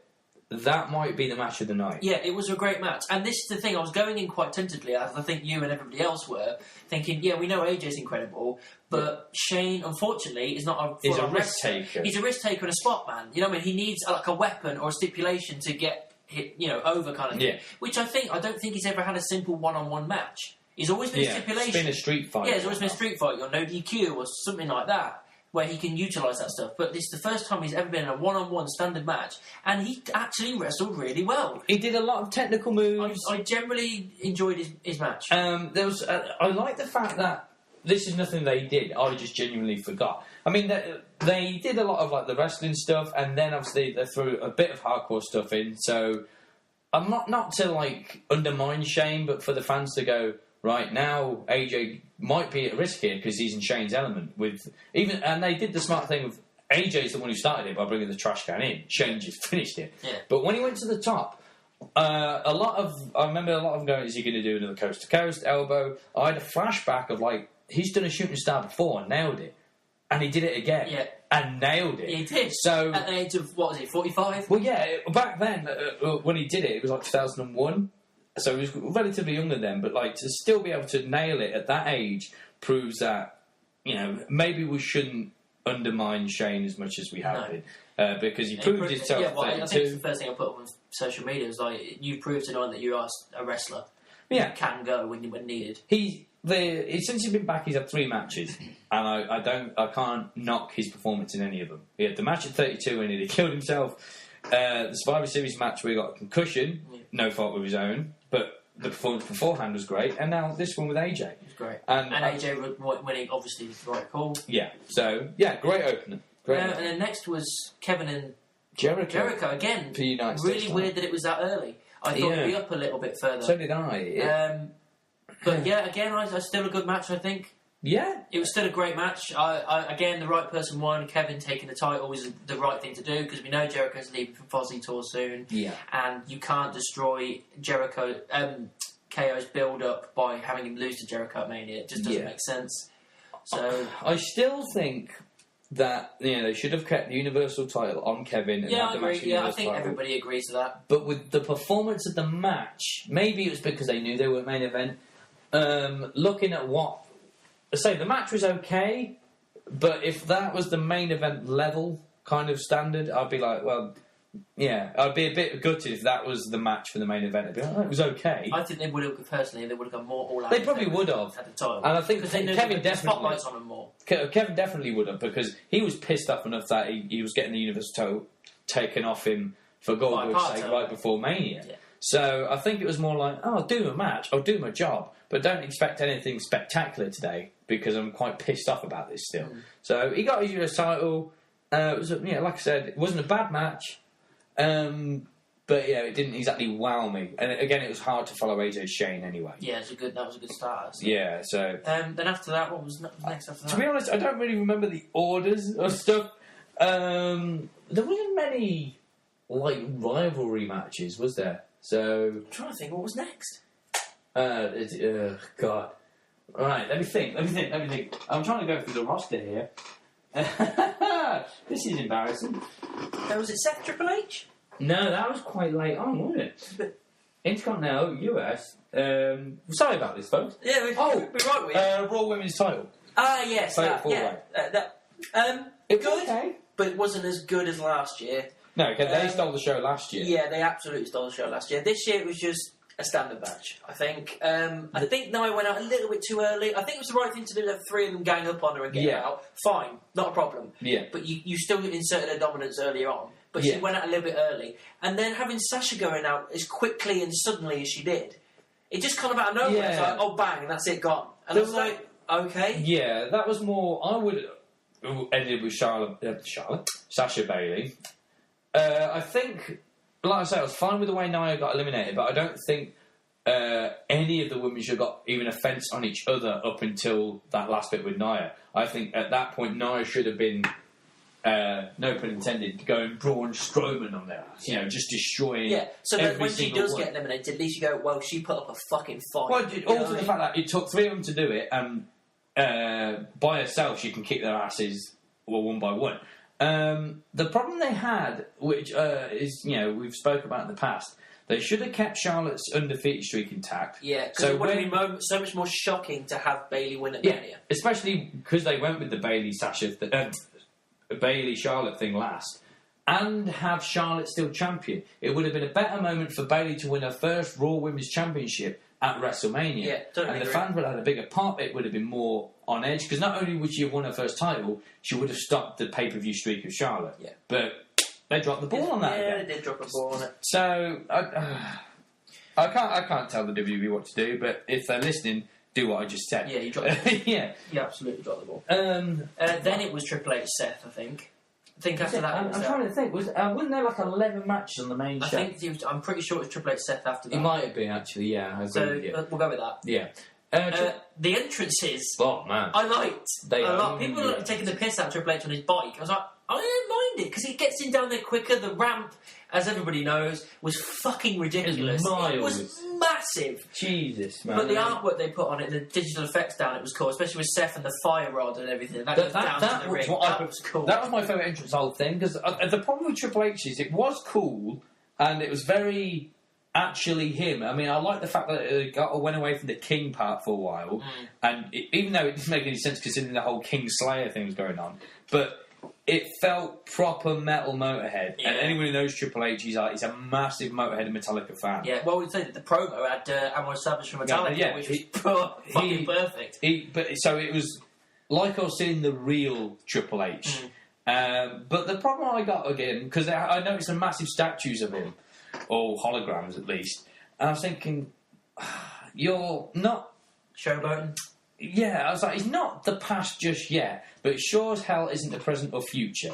that might be the match of the night. Yeah, it was a great match. And this is the thing, I was going in quite tentatively, as I think you and everybody else were, thinking, yeah, we know AJ's incredible, but Shane, unfortunately, is not a... He's a risk taker. He's a risk taker and a spot man. You know what I mean? He needs like a weapon or a stipulation to get hit, over kind of thing. Yeah. Which I don't think he's ever had a simple one-on-one match. He's always been a stipulation. It's been a street fight. Yeah, it's always been a street fight, or no DQ, or something like that, where he can utilise that stuff. But this is the first time he's ever been in a one-on-one standard match, and he actually wrestled really well. He did a lot of technical moves. I generally enjoyed his match. I like the fact that this is nothing they did. I just genuinely forgot. I mean, they did a lot of like the wrestling stuff, and then obviously they threw a bit of hardcore stuff in. So I'm not to like undermine Shane, but for the fans to go, right, now AJ might be at risk here because he's in Shane's element. And they did the smart thing of AJ's the one who started it by bringing the trash can in. Shane just finished it. Yeah. But when he went to the top, I remember a lot of them going, is he going to do another coast to coast elbow? I had a flashback of like, he's done a shooting star before and nailed it. And he did it again. Yeah. And nailed it. He did. So, at the age of, 45? Well, yeah, back then, when he did it was like 2001. So he was relatively younger then, but like to still be able to nail it at that age proves that, maybe we shouldn't undermine Shane as much as we have been. Because he And proved himself at 32. I think it's the first thing I put on social media is like, you proved tonight that you are a wrestler. Yeah. You can go when needed. Since he's been back, he's had 3 matches, and I can't knock his performance in any of them. He had the match at 32 when he killed himself. The Survivor Series match where he got a concussion, no fault of his own, but the performance beforehand was great, and now this one with AJ. It was great. And AJ winning, obviously, was the right call. Yeah, so, great opener. And then next was Kevin and Jericho again. For United really States weird that it was that early. I thought it'd be up a little bit further. So did I. But again, I still a good match, I think. Yeah. It was still a great match. Again, the right person won. Kevin taking the title was the right thing to do because we know Jericho's leaving for Fozzy Tour soon. Yeah. And you can't destroy KO's build-up by having him lose to Jericho at Mania. It just doesn't make sense. So I still think that they should have kept the Universal title on Kevin. And I the agree. match I think everybody agrees to that. But with the performance of the match, maybe it was because they knew they were main event. Looking at the match was okay, but if that was the main event level kind of standard, I'd be like, well, yeah, I'd be a bit gutted if that was the match for the main event. I'd be like, oh, it was okay. I think they would have, personally, gone more all out. They probably would have. At the title. And I think Kevin definitely, spotlight's on them more. Kevin definitely would have, because he was pissed off enough that he was getting the Universal title taken off him for Goldberg's sake right before Mania. Yeah. So I think it was more like, I'll do a match, I'll do my job, but don't expect anything spectacular today because I'm quite pissed off about this still. So he got his US title. It was, like I said, it wasn't a bad match, but it didn't exactly wow me. And again, it was hard to follow AJ Shane anyway. Yeah, that was a good start. Yeah, so then after that, what was next after that? To be honest, I don't really remember the orders of stuff. There wasn't many rivalry matches, was there? So I'm trying to think what was next. God. Alright, let me think. I'm trying to go through the roster here. This is embarrassing. Was it Seth Triple H? No, that was quite late on, wasn't it? Intercontinental, US. Sorry about this, folks. Yeah, we're right with you. Raw Women's title. Ah, yes. It was good, okay, but it wasn't as good as last year. No, because they stole the show last year. Yeah, they absolutely stole the show last year. This year it was just a standard match, I think. I think Nia went out a little bit too early. I think it was the right thing to do to have 3 of them gang up on her and get her out. Fine, not a problem. Yeah. But you still inserted her dominance earlier on. But she went out a little bit early. And then having Sasha going out as quickly and suddenly as she did, it just kind of out of nowhere. Yeah. It's like, oh, bang, and that's it, gone. And I was like, okay. Yeah, that was more... I would have ended with Sasha Bailey. I think, like I say, I was fine with the way Nia got eliminated, but I don't think any of the women should have got even a fence on each other up until that last bit with Nia. I think at that point Nia should have been, no pun intended, going Braun Strowman on there, just destroying. Yeah, so that every when she does one. Get eliminated, at least you go, well, she put up a fucking fight. Well, also the fact that it took 3 of them to do it, and by herself she can kick their asses one by one. The problem they had, which is, we've spoke about in the past, they should have kept Charlotte's undefeated streak intact. Yeah, because it would have been so much more shocking to have Bayley win at Mania. Especially because they went with the Bayley-Charlotte thing last, and have Charlotte still champion. It would have been a better moment for Bayley to win her first Raw Women's Championship at WrestleMania. Yeah, totally and the agree. fans would have had a bigger part. It would have been more on edge, because not only would she have won her first title, she would have stopped the pay-per-view streak of Charlotte. Yeah. But they dropped the ball on that again. Yeah, they did drop a ball on it. So I can't tell the WWE what to do, but if they're listening, do what I just said. Yeah, you dropped the ball. Yeah. You absolutely dropped the ball. Then it was Triple H Seth, I think. After that, I'm trying to think. Wasn't there like 11 matches on the main show? I'm pretty sure it was Triple H Seth after that. It might have been, actually, yeah. So we'll go with that. Yeah. The entrances, oh man, I liked they a lot. People were taking the piss out of Triple H on his bike. I was like, I didn't mind it because he gets in down there quicker. The ramp, as everybody knows, was fucking ridiculous. It was massive. Jesus, man. But the artwork they put on it, the digital effects down it was cool, especially with Seth and the fire rod and everything. That was cool. That was my favourite entrance whole thing, because the problem with Triple H is it was cool and it was very actually him. I mean, I like the fact that it went away from the King part for a while, and even though it didn't make any sense considering the whole King Slayer thing was going on, but it felt proper metal Motorhead. And anyone who knows Triple H, he's a massive Motorhead and Metallica fan. Yeah, well, we'd say that the promo had Admiral established from Metallica, which was fucking perfect. So it was like I was seeing the real Triple H. But the problem I got again, because I noticed some massive statues of him, or holograms at least, and I was thinking, you're not... Showboating? Yeah, I was like, it's not the past just yet, but it sure as hell isn't the present or future.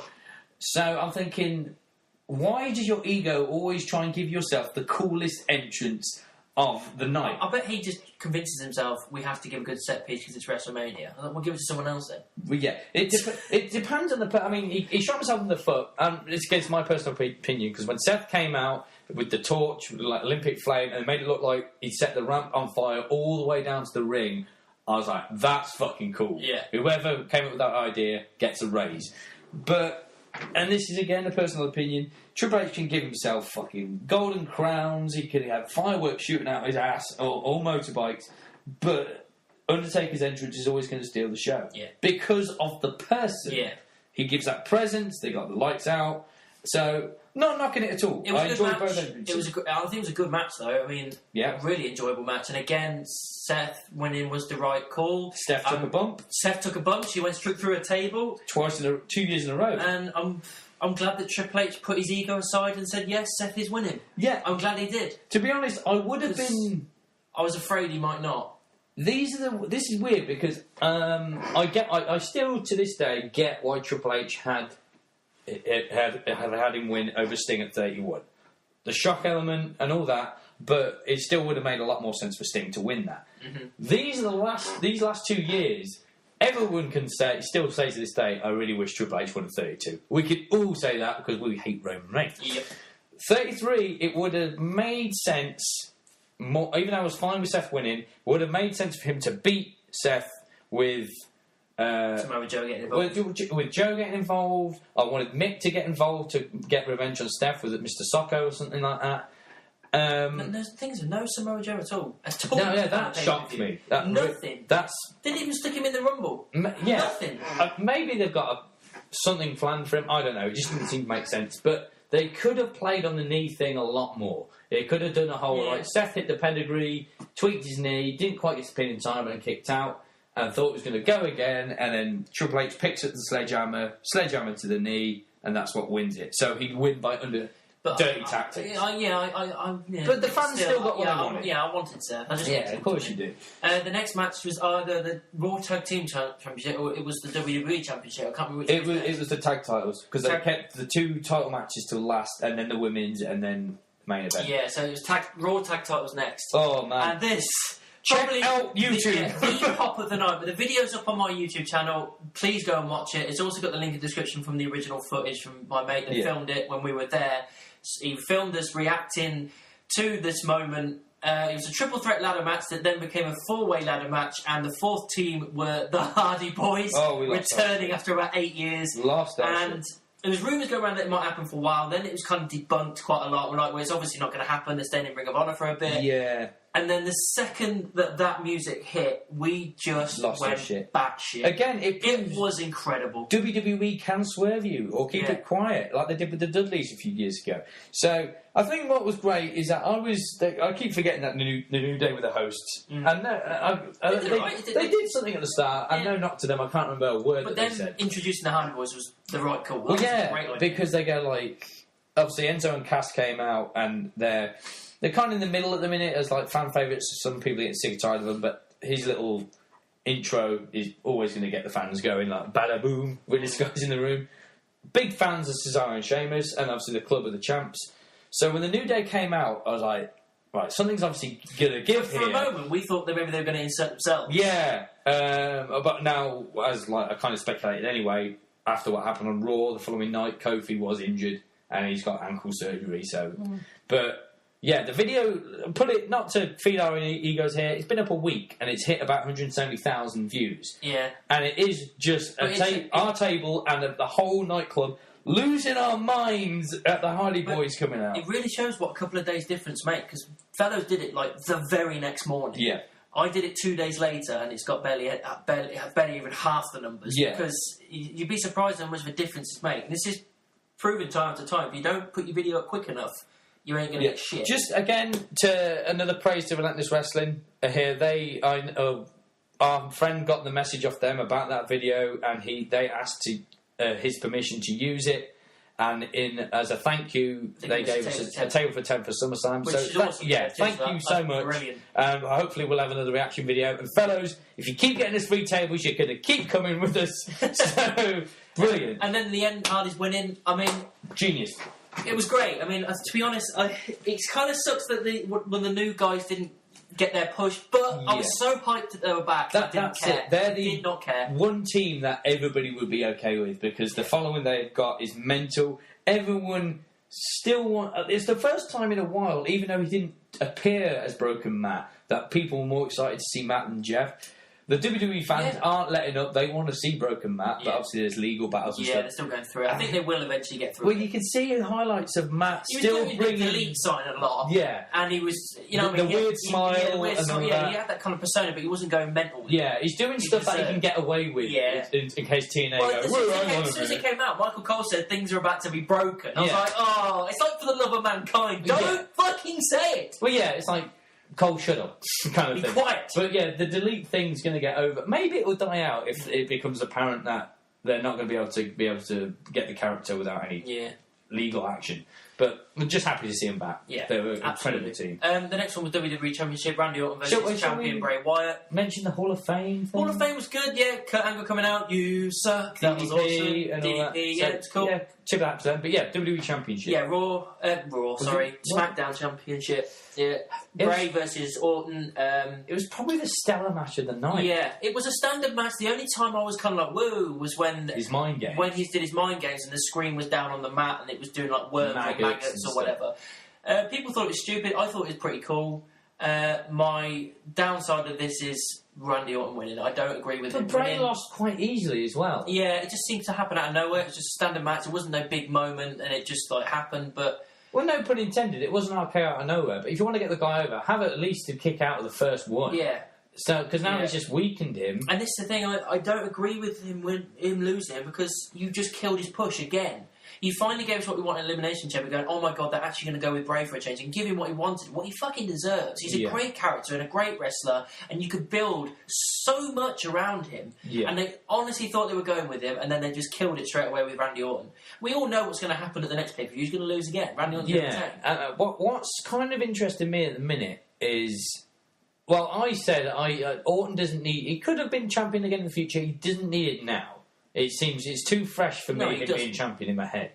So I'm thinking, why does your ego always try and give yourself the coolest entrance of the night? I bet he just convinces himself we have to give a good set piece because it's WrestleMania. We'll give it to someone else then. Well, yeah, it depends on the... I mean, he shot himself in the foot, and it's against my personal opinion, because when Seth came out with the torch, with like Olympic flame, and made it look like he set the ramp on fire all the way down to the ring, I was like, that's fucking cool. Yeah. Whoever came up with that idea gets a raise. But, and this is again a personal opinion, Triple H can give himself fucking golden crowns, he could have fireworks shooting out his ass, or motorbikes, but Undertaker's entrance is always going to steal the show. Yeah. Because of the person. Yeah. He gives that presence, they got the lights out, so... Not knocking it at all. It was I a good enjoyed match. both entrances. I think it was a good match, though. I mean, really enjoyable match. And again, Seth winning was the right call. Steph took a bump. Seth took a bump. She went straight through a table. 2 years in a row. And I'm glad that Triple H put his ego aside and said, yes, Seth is winning. Yeah. I'm glad he did. To be honest, I would have been... I was afraid he might not. This is weird because I still to this day get why Triple H had him win over Sting at 31. The shock element and all that, but it still would have made a lot more sense for Sting to win that. Mm-hmm. These last 2 years, everyone can still say to this day, I really wish Triple H won at 32. We could all say that because we hate Roman Reigns. Yep. 33, it would have made sense. More, even though I was fine with Seth winning, it would have made sense for him to beat Seth with Samoa Joe getting involved. With Joe getting involved. I wanted Mick to get involved to get revenge on Steph. Was it Mr. Socko or something like that? But there's things with no Samoa Joe at all. No, yeah, that shocked me. Nothing. Didn't even stick him in the Rumble. Yeah. Nothing. Maybe they've got something planned for him. I don't know. It just didn't seem to make sense. But they could have played on the knee thing a lot more. They could have done a whole, like, Seth hit the pedigree, tweaked his knee, didn't quite get spin in time and kicked out, and thought it was going to go again, and then Triple H picks up the sledgehammer to the knee, and that's what wins it. So he'd win by dirty tactics. But the fans still got what they wanted. I wanted Seth. Of course you do. The next match was either the Raw Tag Team Championship or it was the WWE Championship. I can't remember which it was the tag titles, because they kept the 2 title matches till last, and then the women's, and then main event. Yeah, so it was Raw Tag Titles next. Oh, man. And this... Check out YouTube. The pop of the night. But the video's up on my YouTube channel. Please go and watch it. It's also got the link in the description from the original footage from my mate that filmed it when we were there. He filmed us reacting to this moment. It was a triple threat ladder match that then became a 4-way ladder match, and the 4th team were the Hardy Boys, returning after about 8 years. Lost that and shit. There was rumours going around that it might happen for a while. Then it was kind of debunked quite a lot. We're like, well, it's obviously not going to happen. They're staying in Ring of Honor for a bit. Yeah. And then the second that music hit, we just went batshit. Again, it was incredible. WWE can swerve you or keep it quiet, like they did with the Dudleys a few years ago. So I think what was great is that I keep forgetting that the New Day were the hosts, and they did something at the start. And no knock to them, I can't remember a word that they said. But then introducing the Hardy Boys was the right call. Well, yeah, because they go like, obviously Enzo and Cass came out, and they're kind of in the middle at the minute as like fan favourites. Some people get sick and tired of them, but his little intro is always going to get the fans going, like bada boom with this guys in the room. Big fans of Cesaro and Sheamus, and obviously the Club of the Champs. So when the New Day came out, I was like, right, something's obviously going to give here. For a moment, we thought that maybe they were going to insert themselves. Yeah, but now, as like I kind of speculated anyway, after what happened on Raw the following night, Kofi was injured and he's got ankle surgery. So, but. Yeah, the video, put it, not to feed our egos here, it's been up a week and it's hit about 170,000 views. Yeah. And it is just our table and the whole nightclub losing our minds at the Hardy Boys coming out. It really shows what a couple of days difference make, because fellows did it like the very next morning. Yeah. I did it 2 days later, and it's got barely even half the numbers. Yeah. Because you'd be surprised how much of a difference it's made. And this is proven time after time. If you don't put your video up quick enough, you ain't going to get shit. Just again, to another praise to Relentless Wrestling. Here, our friend got the message off them about that video, and they asked his permission to use it. And as a thank you, they gave us a table for 10 for SummerSlam. Which is awesome. Thank you so much. Brilliant. Hopefully we'll have another reaction video. And fellows, if you keep getting us free tables, you're going to keep coming with us. So, brilliant. And then in the end, Hardy's winning. I mean... Genius. It was great. I mean, to be honest, it kind of sucks that when the new guys didn't get their push, but I was so hyped that they were back. I didn't care. They're did not care. One team that everybody would be okay with, because the following they've got is mental. Everyone still it's the first time in a while, even though he didn't appear as Broken Matt, that people were more excited to see Matt than Jeff. The WWE fans aren't letting up. They want to see Broken Matt, but obviously there's legal battles and stuff. Yeah, they're still going through it. I think they will eventually get through it. Well, you can see highlights of Matt he still was doing bringing... the delete sign a lot. Yeah. And he was, the weird smile and all that. He had that kind of persona, but he wasn't going mental with it. He's doing stuff that he can get away with in case TNA go, as soon as it came out, Michael Cole said things are about to be broken. I was like, oh, it's like For the Love of Mankind. Don't fucking say it. Well, it's like... Cole, shut up, kind of thing. Be quiet. But the delete thing's going to get over. Maybe it will die out if it becomes apparent that they're not going to be able to get the character without any legal action. But we're just happy to see him back. Yeah, they're an incredible team. The next one was WWE Championship. Randy Orton versus champion Bray Wyatt. Mention the Hall of Fame thing. Hall of Fame was good. Yeah, Kurt Angle coming out. You suck. That was awesome. And all that. It's cool. Yeah, tip that to them. But WWE Championship. Yeah, SmackDown Championship. Yeah, Bray versus Orton. It was probably the stellar match of the night. Yeah, it was a standard match. The only time I was kind of like, whoa, was when... His mind games. When he did his mind games and the screen was down on the mat and it was doing like worms or maggots or whatever. People thought it was stupid. I thought it was pretty cool. My downside of this is Randy Orton winning. I don't agree with him. But Bray lost quite easily as well. Yeah, it just seems to happen out of nowhere. It was just a standard match. It wasn't no big moment and it just like happened, but... Well, no pun intended. It wasn't RKO out of nowhere. But if you want to get the guy over, have at least a kick out of the first one. Yeah. So, because now it's just weakened him. And this is the thing, I don't agree with him losing him, because you just killed his push again. You finally gave us what we want in Elimination Chamber, going, oh my god, they're actually going to go with Bray for a change, and give him what he wanted, what he fucking deserves. He's a great character and a great wrestler, and you could build so much around him. Yeah. And they honestly thought they were going with him, and then they just killed it straight away with Randy Orton. We all know what's going to happen at the next pay-per-view. He's going to lose again. Randy Orton's going to retain. What's kind of interesting me at the minute is... Well, I said Orton doesn't need... He could have been champion again in the future. He doesn't need it now. It seems it's too fresh for me him being champion in my head.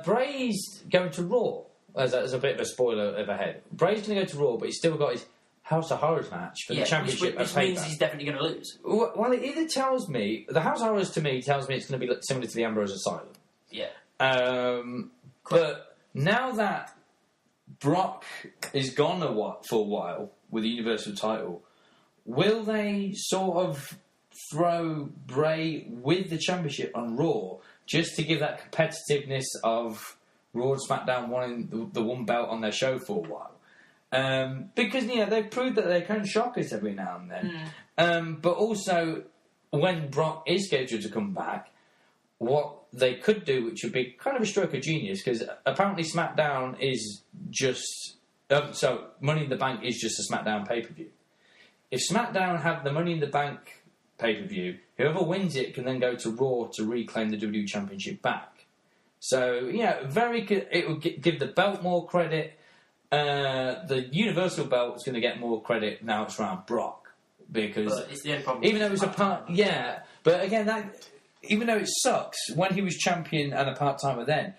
Bray's going to Raw. As a bit of a spoiler of ahead. Bray's going to go to Raw, but he's still got his House of Horrors match for the championship. Which means he's definitely going to lose. Well, it either tells me... The House of Horrors, to me, tells me it's going to be similar to the Ambrose Asylum. Yeah. But now that Brock is gone for a while with the Universal title, will they sort of throw Bray with the championship on Raw just to give that competitiveness of Raw and SmackDown wanting the one belt on their show for a while? Because they've proved that they can shock us every now and then. But also, when Brock is scheduled to come back, what they could do, which would be kind of a stroke of genius, because apparently SmackDown is just... so Money in the Bank is just a SmackDown pay-per-view. If SmackDown have the Money in the Bank pay-per-view, whoever wins it can then go to Raw to reclaim the WWE Championship back. So, very good. It will give the belt more credit. The Universal belt is going to get more credit now it's around Brock. Because it's the only problem. Even though it was a part... Yeah, but again, even though it sucks, when he was champion and a part-timer then,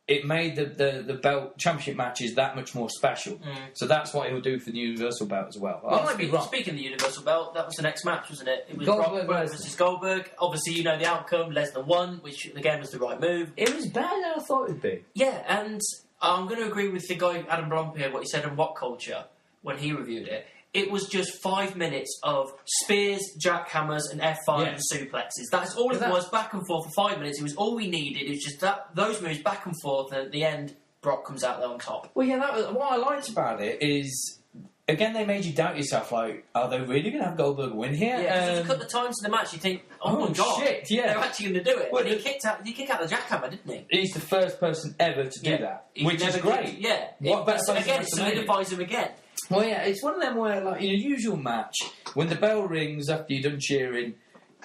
it made the belt championship matches that much more special. So that's what he'll do for the Universal belt as well. I might be wrong. Speaking of the Universal belt, that was the next match, wasn't it? It was Goldberg Brock versus Goldberg. Obviously, you know the outcome. Lesnar won, which again was the right move. It was better than I thought it'd be. Yeah, and I'm going to agree with the guy Adam Blom here, what he said on What Culture when he reviewed it. it was just 5 minutes of spears, jackhammers, and F5 and suplexes. That's all it was, back and forth for 5 minutes. It was all we needed. It was just those moves back and forth, and at the end, Brock comes out there on top. Well, yeah, what I liked about it is, again, they made you doubt yourself, like, are they really going to have Goldberg win here? Yeah, because if you cut the times to the match, you think, oh my god, shit, yeah. they're actually going to do it. Well, and he kicked out the jackhammer, didn't he? He's the first person ever to do that, which is great. What better again, it solidifies him again. Well, yeah, it's one of them where, like, in a usual match, when the bell rings after you're done cheering,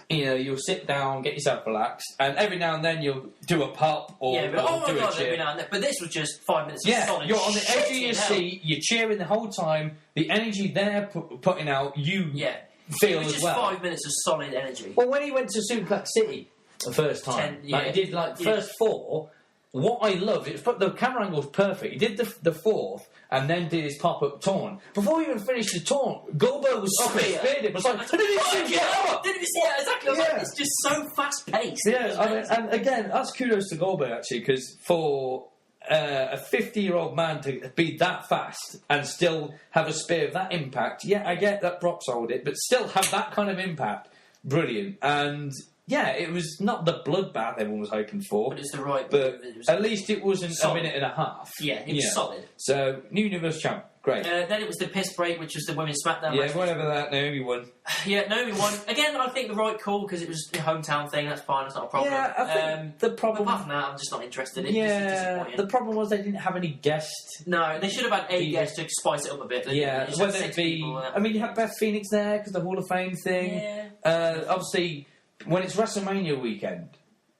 you'll sit down, get yourself relaxed, and every now and then you'll do a pop or, do a cheer. Every now and then. But this was just 5 minutes of solid you're on the shit edge of your seat, you're cheering the whole time, the energy they're putting out, you feel as well. It was just 5 minutes of solid energy. Well, when he went to Suplex City the first time, he did, like, the first 4, what I loved, the camera angle was perfect. He did the 4th, and then did his pop-up taunt. Before he even finished the taunt, Goldberg was speared him. It was like, didn't even see it, exactly. Like, it's just so fast-paced. Yeah, and again, that's kudos to Goldberg, actually, because for a 50-year-old man to be that fast and still have a spear of that impact, I get that Brock sold it, but still have that kind of impact, brilliant. And yeah, it was not the bloodbath everyone was hoping for. But it's the right move. At least it wasn't a minute and a half. Yeah, it was solid. So, new Universe Champ. Great. Then it was the piss break, which was the Women's SmackDown match. Yeah, whatever that, Naomi won. Yeah, Naomi won. Again, I think the right call, because it was the hometown thing, that's fine, that's not a problem. Yeah, I think the problem... Apart from that, I'm just not interested. The problem was they didn't have any guests. No, they should have had a guest to spice it up a bit. Whether it be... I mean, you had Beth Phoenix there, because the Hall of Fame thing. Yeah. Obviously... When it's WrestleMania weekend,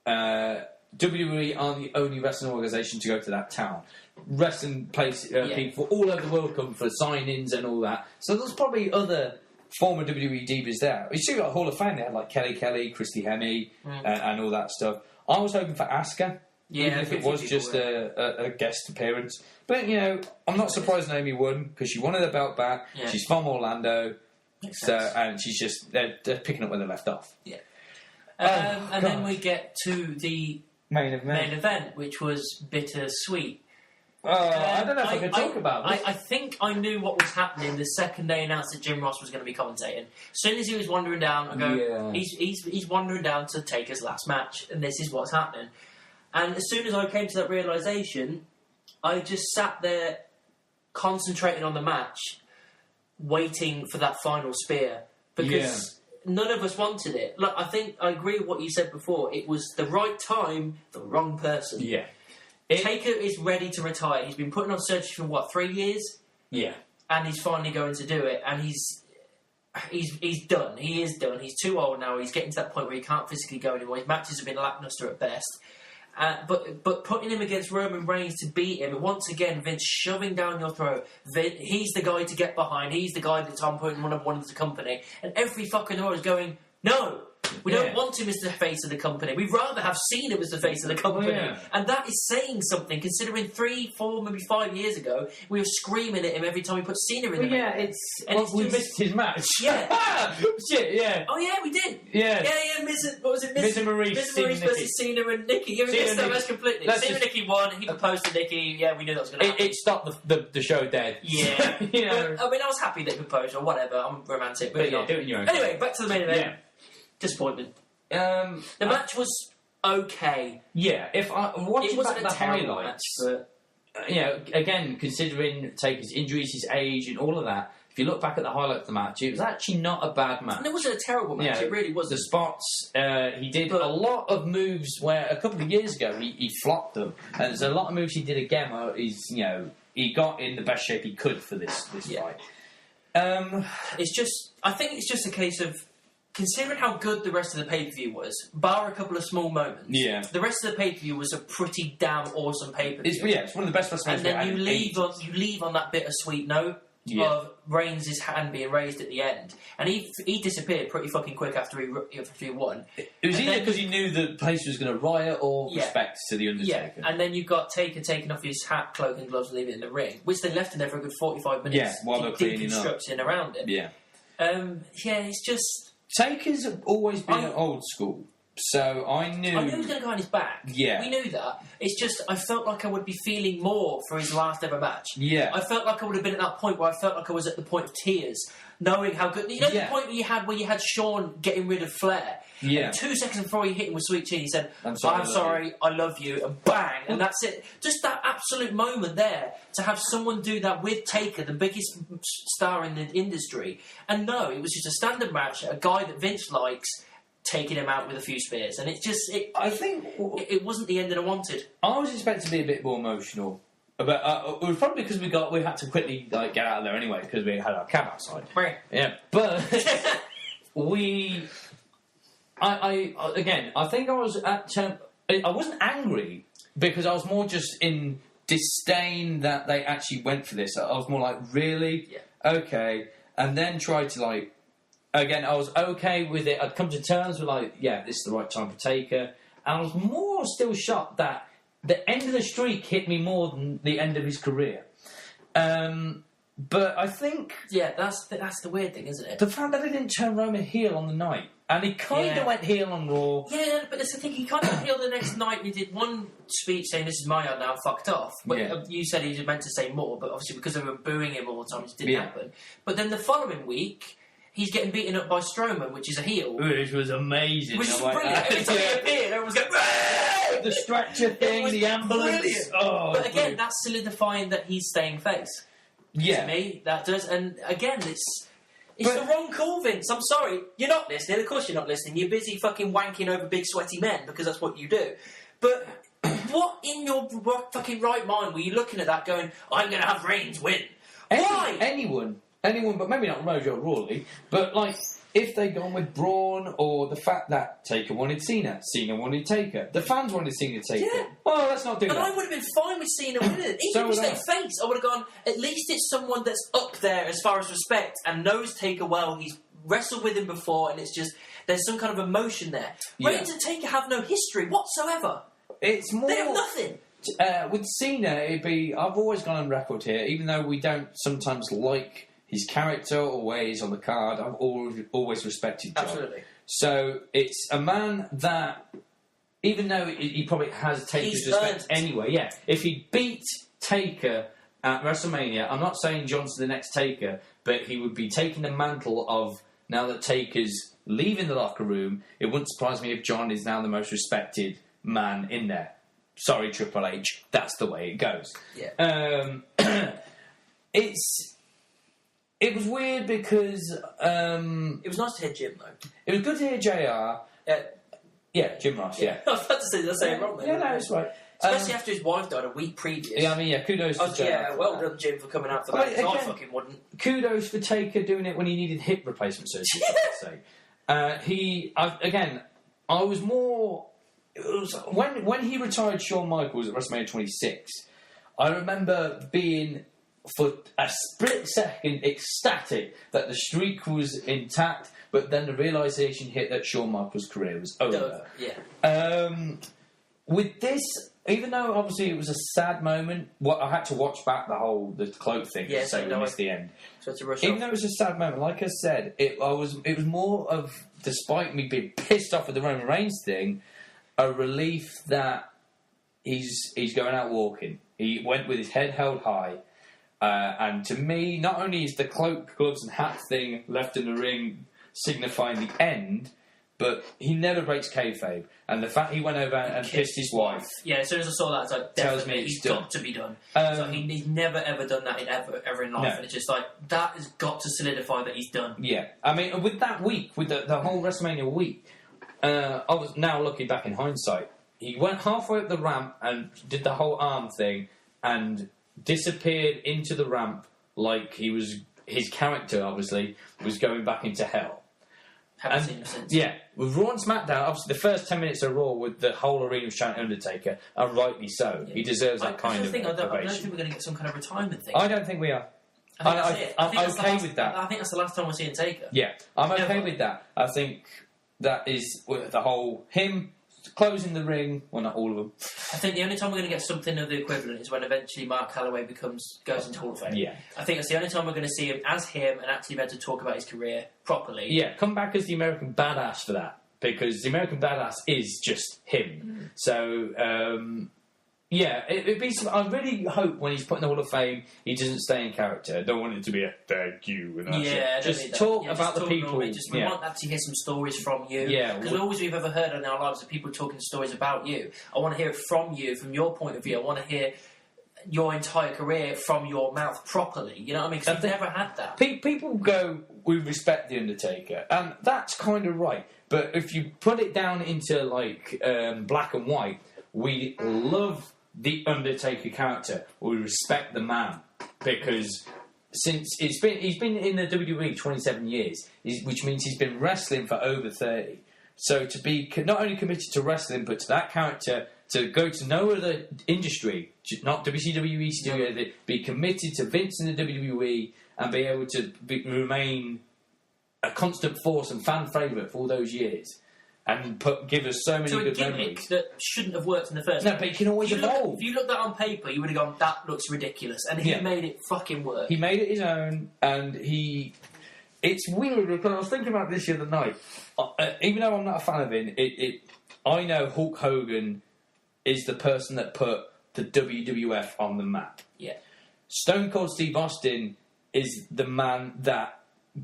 WWE aren't the only wrestling organisation to go to that town. Wrestling people all over the world come for sign-ins and all that. So there's probably other former WWE divas there. You see, got a Hall of Fame. They had like Kelly, Christy Hemme, and all that stuff. I was hoping for Asuka, even if it was just a guest appearance. But I'm not surprised Naomi won because she wanted the belt back. Yeah. She's from Orlando, and she's just they're picking up where they left off. Yeah. And then we get to the main event, which was bittersweet. I don't know if I can talk about this. I think I knew what was happening the second they announced that Jim Ross was going to be commentating. As soon as he was wandering down, I go, he's wandering down to take his last match, and this is what's happening. And as soon as I came to that realisation, I just sat there concentrating on the match, waiting for that final spear. Because... none of us wanted it. Look, I think I agree with what you said before. It was the right time, the wrong person. Yeah. Taker is ready to retire. He's been putting on surgery for 3 years? Yeah. And he's finally going to do it. And he's done. He is done. He's too old now. He's getting to that point where he can't physically go anymore. His matches have been lackluster at best. But putting him against Roman Reigns to beat him, and once again, Vince shoving down your throat. He's the guy to get behind. He's the guy that's on point one of the company. And every fucking world is going, no, we don't want him as the face of the company. We'd rather have Cena as the face of the company. And that is saying something, considering 3, 4, maybe 5 years ago, we were screaming at him every time we put Cena in the ring. We missed his match. Yeah. Shit, yeah. Oh, yeah, we did. Yeah. What was it? Miz and Maurice versus Cena and Nikki. Yeah, we missed that match completely. Cena and Nikki won. He proposed to Nikki. Yeah, we knew that was going to happen. It stopped the show dead. Yeah. I mean, I was happy they proposed or whatever. I'm romantic. But do it in your own Anyway, back to the main event. Yeah. Disappointment. The match was okay. Yeah, if I watching back the highlights, but again considering Taker's injuries, his age, and all of that, if you look back at the highlights of the match, it was actually not a bad match. And it wasn't a terrible match. It really wasn't. The spots, he did a lot of moves where a couple of years ago he flopped them, and there's a lot of moves he did again where he got in the best shape he could for this fight. I think it's just a case of, considering how good the rest of the pay-per-view was, bar a couple of small moments, the rest of the pay-per-view was a pretty damn awesome pay-per-view. It's one of the best WrestleMania. And then you leave on that bittersweet note of Reigns' hand being raised at the end, and he disappeared pretty fucking quick after he won. It was either because he knew the place was going to riot or respect to the Undertaker. Yeah, and then you got Taker taking off his hat, cloak, and gloves, and leaving it in the ring, which they left in there for a good 45 minutes. Yeah, while they're cleaning up, deconstructing around it. Yeah. It's just. Taker's always been old school, So I knew he was going to go on his back. Yeah. We knew that. It's just, I felt like I would be feeling more for his last ever match. Yeah. I felt like I would have been at that point where I felt like I was at the point of tears, knowing how good... You know the point where you had Shawn getting rid of Flair? Yeah. And 2 seconds before he hit him with Sweet Chin, he said, I'm sorry, sorry, I love you, and bang, and that's it. Just that absolute moment there, to have someone do that with Taker, the biggest star in the industry. And no, it was just a standard match, a guy that Vince likes, taking him out with a few spears, and it's just... I think... It wasn't the end that I wanted. I was expecting to be a bit more emotional. But it was probably because we had to quickly get out of there anyway, because we had our cab outside. Right. Yeah. But I think I was I wasn't angry, because I was more just in disdain that they actually went for this. I was more like, really? Yeah. Okay. And then tried to, again, I was okay with it. I'd come to terms with, this is the right time for Taker. And I was more still shocked that the end of the streak hit me more than the end of his career. But I think... Yeah, that's the weird thing, isn't it? The fact that he didn't turn Roman heel on the night. And he kind of went heel on Raw. Yeah, but that's the thing. He kind of went heel the next night, and he did one speech saying, "This is my yard now, fucked off." But you said he was meant to say more, but obviously because they were booing him all the time, it didn't happen. But then the following week, he's getting beaten up by Strowman, which is a heel. Which was amazing. Which is brilliant. Every time he appeared, everyone was going, the stretcher thing, the ambulance. Brilliant. Oh, but again, that's solidifying that he's staying face. Yeah. To me, that does. And again, it's the wrong call, Vince. I'm sorry. You're not listening. Of course you're not listening. You're busy fucking wanking over big sweaty men because that's what you do. But what in your fucking right mind were you looking at that going, I'm going to have Reigns win? Why? Anyone, but maybe not Mojo Rawley, but if they'd gone with Braun, or the fact that Taker wanted Cena wanted Taker, the fans wanted Cena Taker. Yeah. Well, let's not do that. And I would have been fine with Cena winning it. Even if he stayed face, I would have gone, at least it's someone that's up there as far as respect and knows Taker well. He's wrestled with him before, and it's just, there's some kind of emotion there. Reigns and Taker have no history whatsoever. It's more... They have nothing. With Cena, it'd be... I've always gone on record here, even though we don't sometimes like his character or where he's on the card, I've always respected John. Absolutely. So it's a man that, even though he probably has Taker's respect anyway, if he beat Taker at WrestleMania, I'm not saying John's the next Taker, but he would be taking the mantle of, now that Taker's leaving the locker room, it wouldn't surprise me if John is now the most respected man in there. Sorry, Triple H, that's the way it goes. Yeah. It was weird because... it was nice to hear Jim, though. It was good to hear JR. Jim Ross, I was about to say, did I say it wrong then? Yeah, no, it's right. Especially after his wife died a week previous. Yeah, I mean, kudos to JR. Yeah, well done, Jim, for coming out for that, because I fucking wouldn't. Kudos for Taker doing it when he needed hip replacement surgery, I was more... It was, when he retired Shawn Michaels at WrestleMania 26, I remember being... for a split second ecstatic that the streak was intact, but then the realisation hit that Shawn Michaels' career was over. With this, even though obviously it was a sad moment, I had to watch back the cloak thing to say we missed the end. So to rush even though it was a sad moment, like I said, it was more of, despite me being pissed off with the Roman Reigns thing, a relief that he's going out walking. He went with his head held high. And to me, not only is the cloak, gloves and hat thing left in the ring signifying the end, but he never breaks kayfabe. And the fact he went over and kissed his wife... Yeah, as soon as I saw that, I was like, tells me he's done. got to be done. He's never, ever done that ever in life. No. And it's just like, that has got to solidify that he's done. Yeah. I mean, with that week, with the whole WrestleMania week, I was now looking back in hindsight, he went halfway up the ramp and did the whole arm thing and... disappeared into the ramp like his character, obviously, was going back into hell. Haven't seen him since. Yeah. With Raw and SmackDown, obviously the first 10 minutes of Raw with the whole arena was chanting Undertaker, and rightly so. Yeah. He deserves that kind of ovation. I don't think we're going to get some kind of retirement thing. I don't think we are. I'm okay with that. I think that's the last time we're seeing Taker. Yeah. I'm okay with that. I think that is the whole... him... closing the ring, well, not all of them. I think the only time we're going to get something of the equivalent is when eventually Mark Calloway goes into Hall of Fame. Yeah. I think that's the only time we're going to see him as him and actually be able to talk about his career properly. Yeah, come back as the American badass for that. because the American Badass is just him. So. Yeah, it'd be. I really hope when he's put in the Hall of Fame, he doesn't stay in character. I don't want it to be a thank you. And that's it. Just talk about the people. We want that to hear some stories from you. Yeah, because all we've ever heard in our lives are people talking stories about you. I want to hear it from you, from your point of view. I want to hear your entire career from your mouth properly. You know what I mean? Because we've never had that. People go, we respect the Undertaker, and that's kind of right. But if you put it down into like black and white, we love the Undertaker character. We respect the man because since he's been in the WWE 27 years, which means he's been wrestling for over 30. So to be not only committed to wrestling, but to that character, to go to no other industry, not WCW studio, be committed to Vince and the WWE and be able to remain a constant force and fan favourite for all those years. And give us so many good memories. That shouldn't have worked in the first place. No, but it can always evolve. If you looked at that on paper, you would have gone, that looks ridiculous. And he made it fucking work. He made it his own, and it's weird, because I was thinking about this the other night. Even though I'm not a fan of him, I know Hulk Hogan is the person that put the WWF on the map. Yeah. Stone Cold Steve Austin is the man that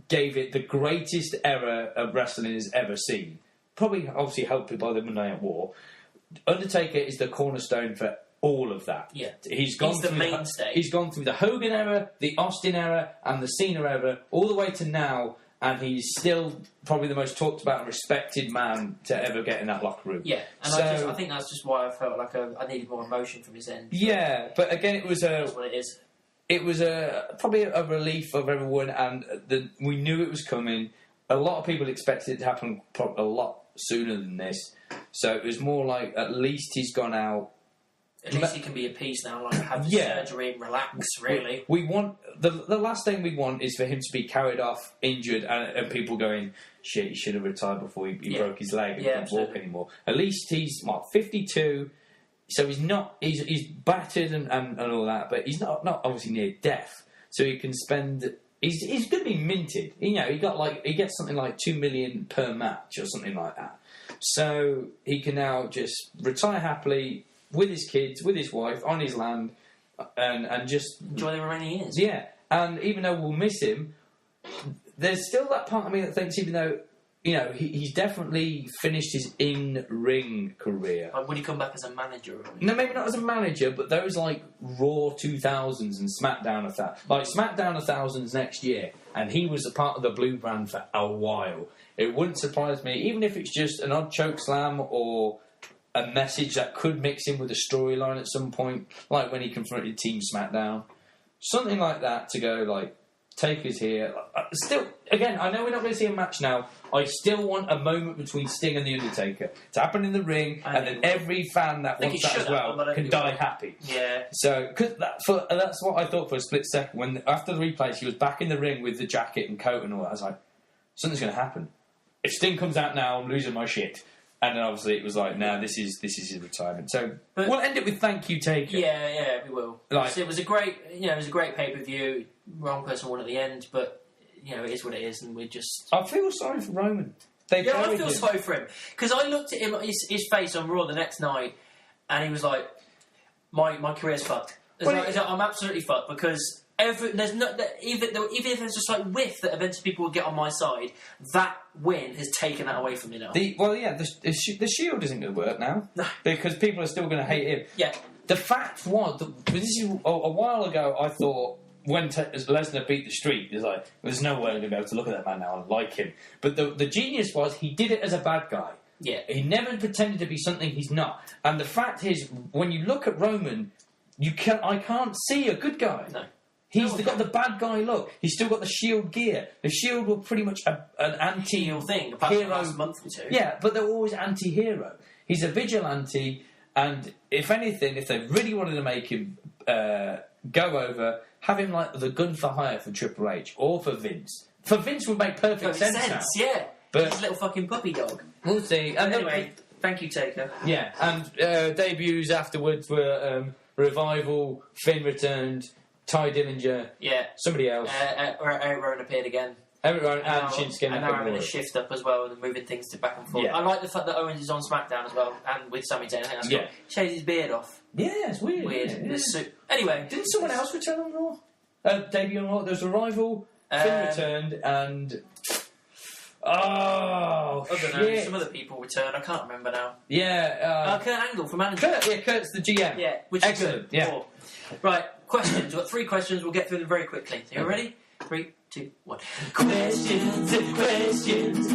gave it the greatest era of wrestling has ever seen. Probably, obviously, helped by the Monday Night War. Undertaker is the cornerstone for all of that. Yeah, he's the mainstay. He's gone through the Hogan era, the Austin era, and the Cena era, all the way to now, and he's still probably the most talked about and respected man to ever get in that locker room. Yeah, and I think that's just why I felt like I needed more emotion from his end. Yeah, but again, that's what it is. It was probably a relief of everyone, and we knew it was coming. A lot of people expected it to happen a lot sooner than this, so it was more like at least he's gone out. At least he can be at peace now, like have surgery and relax. Really, we want the last thing we want is for him to be carried off injured and people going, shit, he should have retired before he broke his leg and couldn't walk anymore. At least he's 52, so he's battered and all that, but he's not obviously near death, so he can spend. He's going to be minted. He gets something like $2 million per match or something like that. So he can now just retire happily with his kids, with his wife, on his land, and just enjoy the remaining years. Yeah, and even though we'll miss him, there's still that part of me that thinks, even though he's definitely finished his in-ring career. Would he come back as a manager? No, maybe not as a manager, but those like Raw 2000s and SmackDown 1000s. Like SmackDown 1000s next year, and he was a part of the Blue Brand for a while. It wouldn't surprise me, even if it's just an odd choke slam or a message that could mix in with a storyline at some point, like when he confronted Team SmackDown. Something like that to go like, Taker's here. Still, again, I know we're not going to see a match now. I still want a moment between Sting and The Undertaker to happen in the ring, and then every fan that wants that as well can die happy. Yeah. So, that's what I thought for a split second. When after the replays, he was back in the ring with the jacket and coat and all that. I was like, something's going to happen. If Sting comes out now, I'm losing my shit. And then obviously it was like, no, this is his retirement. So we'll end it with thank you, Taker. Yeah, we will. So it was a great pay-per-view. Wrong person won at the end, but it is what it is, and we just. I feel sorry for Roman. I feel sorry for him because I looked at him, his face on Raw the next night, and he was like, "My career's fucked." I'm absolutely fucked because. Even if there's just like whiff that eventually people will get on my side, that win has taken that away from me now. The Shield isn't going to work now because people are still going to hate him. Yeah. The fact was, this is a while ago. I thought when Lesnar beat the Streak, it's like there's no way I'm going to be able to look at that man now and like him. But the genius was he did it as a bad guy. Yeah. He never pretended to be something he's not. And the fact is, when you look at Roman, I can't see a good guy. No. He's got the bad guy look. He's still got the Shield gear. The Shield were pretty much an anti-hero thing, apart from the last month or two. Yeah, but they're always anti-hero. He's a vigilante, and if anything, if they really wanted to make him go over, have him like the gun for hire for Triple H or for Vince. For Vince would make perfect sense now. Yeah. But his little fucking puppy dog. We'll see. And anyway, thank you, Taker. Yeah, and debuts afterwards were Revival, Finn returned, Ty Dillinger, somebody else. Eric Rowan appeared again. Everyone and Shinsuke and they're having a shift up as well and moving things to back and forth. Yeah. I like the fact that Owens is on SmackDown as well, and with Sami Zayn. I think that's cool. Shaves his beard off. Yeah, it's weird. Yeah. Anyway, didn't someone else return on Raw? Debut on Raw. There was a rival. Finn returned, and I don't know. Some other people returned. I can't remember now. Yeah, Kurt Angle from Manager. Kurt's the GM. Yeah, which excellent. Is good. Yeah. Right, questions. We've got 3 questions. We'll get through them very quickly. So you ready? 3, 2, 1. Questions and questions.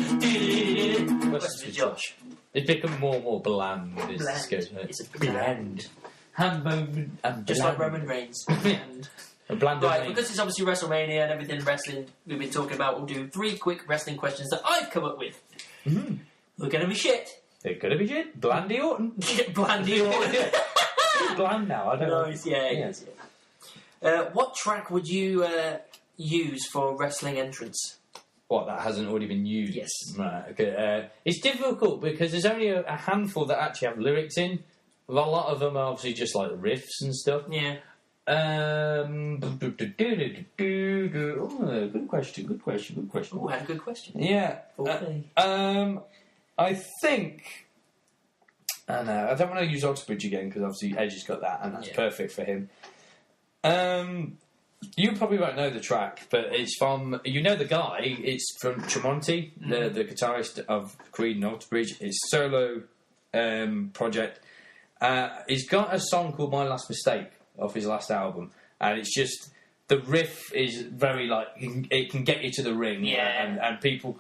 Questions for Josh. It's become more and more bland. It's a bland. Just like Roman Reigns. Right, because it's obviously WrestleMania and everything wrestling we've been talking about, we'll do 3 quick wrestling questions that I've come up with. Mm-hmm. We're going to be shit. They're going to be shit. Blandy Orton. Blandy Orton. It's bland now. I don't know. Yeah. What track would you use for wrestling entrance? What, that hasn't already been used? Yes. Right, okay. It's difficult because there's only a handful that actually have lyrics in. A lot of them are obviously just like riffs and stuff. Yeah. Good question. Oh, I had a good question. Yeah. I think... I don't want to use Oxbridge again because obviously Edge has got that and that's perfect for him. You probably won't know the track, but it's from... You know the guy. It's from Tremonti, the guitarist of Creed and Oxbridge. It's solo project. He's got a song called My Last Mistake off his last album, and it's just the riff is very like it can get you to the ring, and people.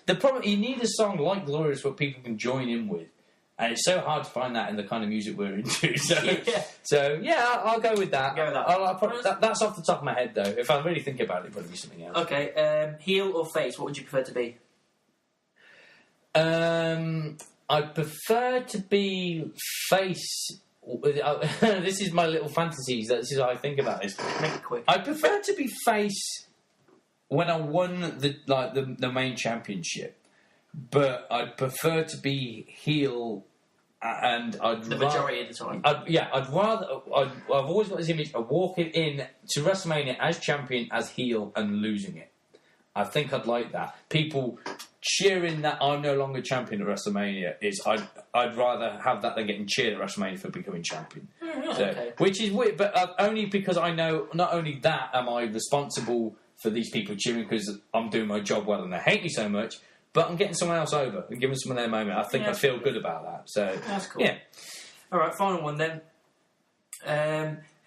The problem you need a song like Glorious where people can join in with, and it's so hard to find that in the kind of music we're into. So I'll go with that. That's off the top of my head though. If I really think about it, it'd probably be something else. Okay, heel or face? What would you prefer to be? I'd prefer to be face. This is my little fantasies. This is how I think about this. Make it quick. I prefer to be face when I won the main championship, but I'd prefer to be heel, and the majority of the time. I'd rather. I've always got this image of walking in to WrestleMania as champion, as heel, and losing it. I think I'd like that. People cheering that I'm no longer champion at WrestleMania I'd rather have that than getting cheered at WrestleMania for becoming champion. Which is weird, but only because I know not only that am I responsible for these people cheering because I'm doing my job well and they hate me so much, but I'm getting someone else over and giving someone their moment. I think I feel good about that. So that's cool. Yeah. All right, final one then.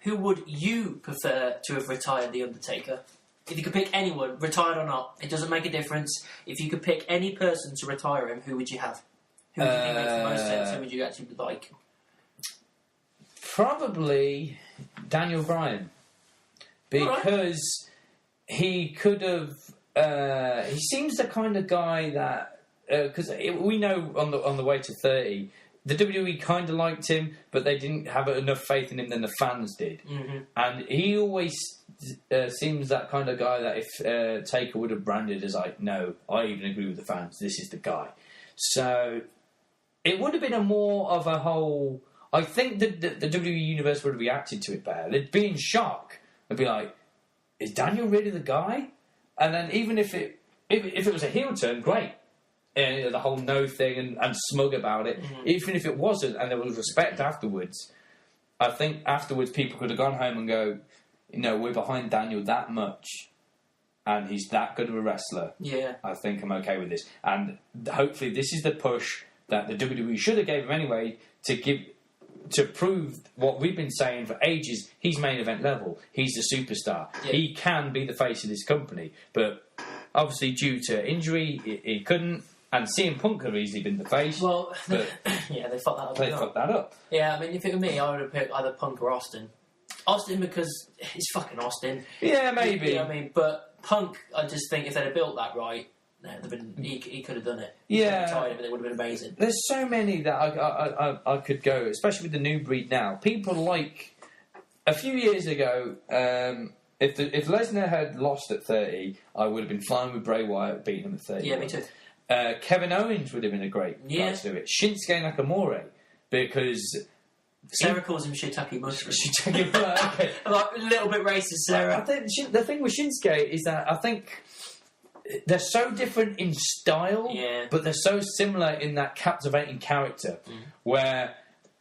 Who would you prefer to have retired The Undertaker? If you could pick anyone, retired or not, it doesn't make a difference. If you could pick any person to retire him, who would you have? Who would you think makes the most sense? Who would you actually like? Probably Daniel Bryan. Because he could have... he seems the kind of guy that... Because we know on the way to 30... The WWE kind of liked him, but they didn't have enough faith in him than the fans did. Mm-hmm. And he always seems that kind of guy that if Taker would have branded as like, no, I even agree with the fans, this is the guy. So it would have been a more of a whole... I think the WWE Universe would have reacted to it better. They'd be in shock. They'd be like, is Daniel really the guy? And then even if it was a heel turn, great. The whole no thing and smug about it. Mm-hmm. Even if it wasn't, and there was respect afterwards, I think afterwards people could have gone home and go, we're behind Daniel that much, and he's that good of a wrestler. Yeah, I think I'm okay with this, and hopefully this is the push that the WWE should have gave him anyway to prove what we've been saying for ages. He's main event level. He's a superstar. Yeah. He can be the face of this company, but obviously due to injury, he couldn't. And CM Punk could have easily been the face. Well, they fucked that up. They fucked that up. Yeah, I mean, if it were me, I would have picked either Punk or Austin. Austin because it's fucking Austin. Yeah, maybe. You know what I mean? But Punk, I just think if they'd have built that right, he could have done it. Yeah. It would have been amazing. There's so many that I could go, especially with the new breed now. People like... A few years ago, if Lesnar had lost at 30, I would have been fine with Bray Wyatt beating him at 30. Yeah, me too. Kevin Owens would have been a great guy to do it. Shinsuke Nakamura, because... Sarah calls him Shiitake Mushroom. Shiitake Mushroom, okay. Like, a little bit racist, Sarah. I think the thing with Shinsuke is that I think they're so different in style, but they're so similar in that captivating character. Where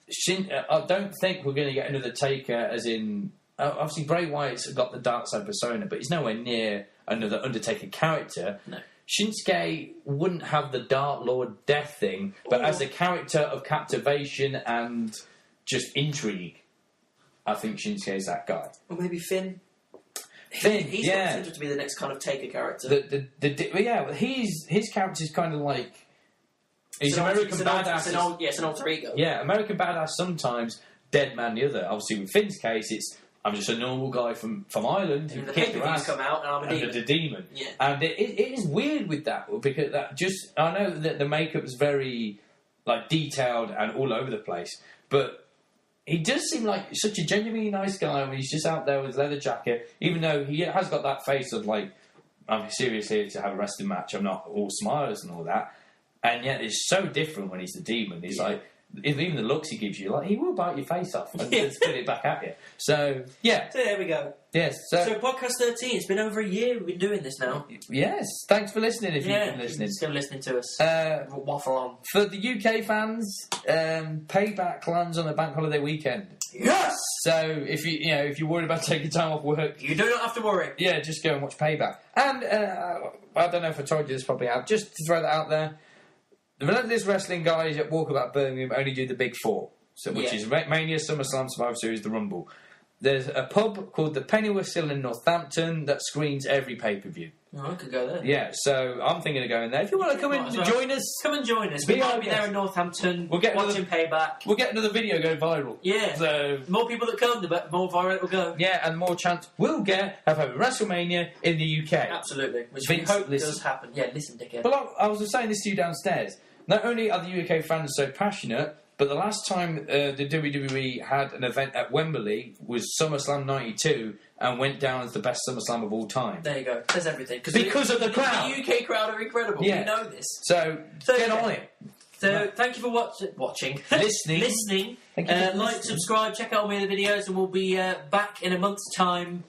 I don't think we're going to get another Taker, as in obviously Bray Wyatt's got the dark side persona, but he's nowhere near another Undertaker character. No. Shinsuke wouldn't have the Dark Lord death thing, but as a character of captivation and just intrigue, I think Shinsuke is that guy. Or maybe Finn. He's got potential to be the next kind of Taker character. His character's kind of like... He's American Badass. It's an alter ego. Yeah, American Badass sometimes, Dead Man the other. Obviously, with Finn's case, it's... I'm just a normal guy from Ireland who kicked your ass. Come out and I'm a demon. The demon. Yeah. And it is weird with that, because I know that the makeup's very like detailed and all over the place, but he does seem like such a genuinely nice guy when he's just out there with his leather jacket, even though he has got that face of like, I'm serious here to have a wrestling match, I'm not all smiles and all that. And yet it's so different when he's the demon. He's like, even the looks he gives you, like, he will bite your face off and spit it back at you. So, yeah. So there we go. Yes. So podcast 13, it's been over a year we've been doing this now. Yes. Thanks for listening if you've been listening. Still listening to us. Waffle on. For the UK fans, Payback lands on a bank holiday weekend. Yes! So if you're worried about taking time off work, you do not have to worry. Yeah, just go and watch Payback. And I don't know if I told you this, probably have, just to throw that out there. The Relentless Wrestling guys at Walkabout Birmingham only do the big four, which is Mania, SummerSlam, Survivor Series, the Rumble. There's a pub called the Penny Whistle in Northampton that screens every pay-per-view. Oh, I could go there. Yeah, so I'm thinking of going there. If you want to come in and join us... Come and join us. We might be there in Northampton, watching Payback. We'll get another video going viral. Yeah. So more people that come, the more viral it will go. Yeah, and more chance we'll get of having WrestleMania in the UK. Absolutely. Which we hope does happen. Yeah, listen, dickhead. Well, I was saying this to you downstairs. Not only are the UK fans so passionate, but the last time the WWE had an event at Wembley was SummerSlam 92 and went down as the best SummerSlam of all time. There you go. There's everything. Because of the crowd. The UK crowd are incredible. Yeah. We know this. So get on it. So thank you for watching. Listening. Like, subscribe, check out all my other videos, and we'll be back in a month's time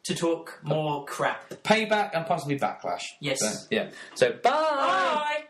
to talk more crap. Payback and possibly Backlash. Yes. So bye! Bye!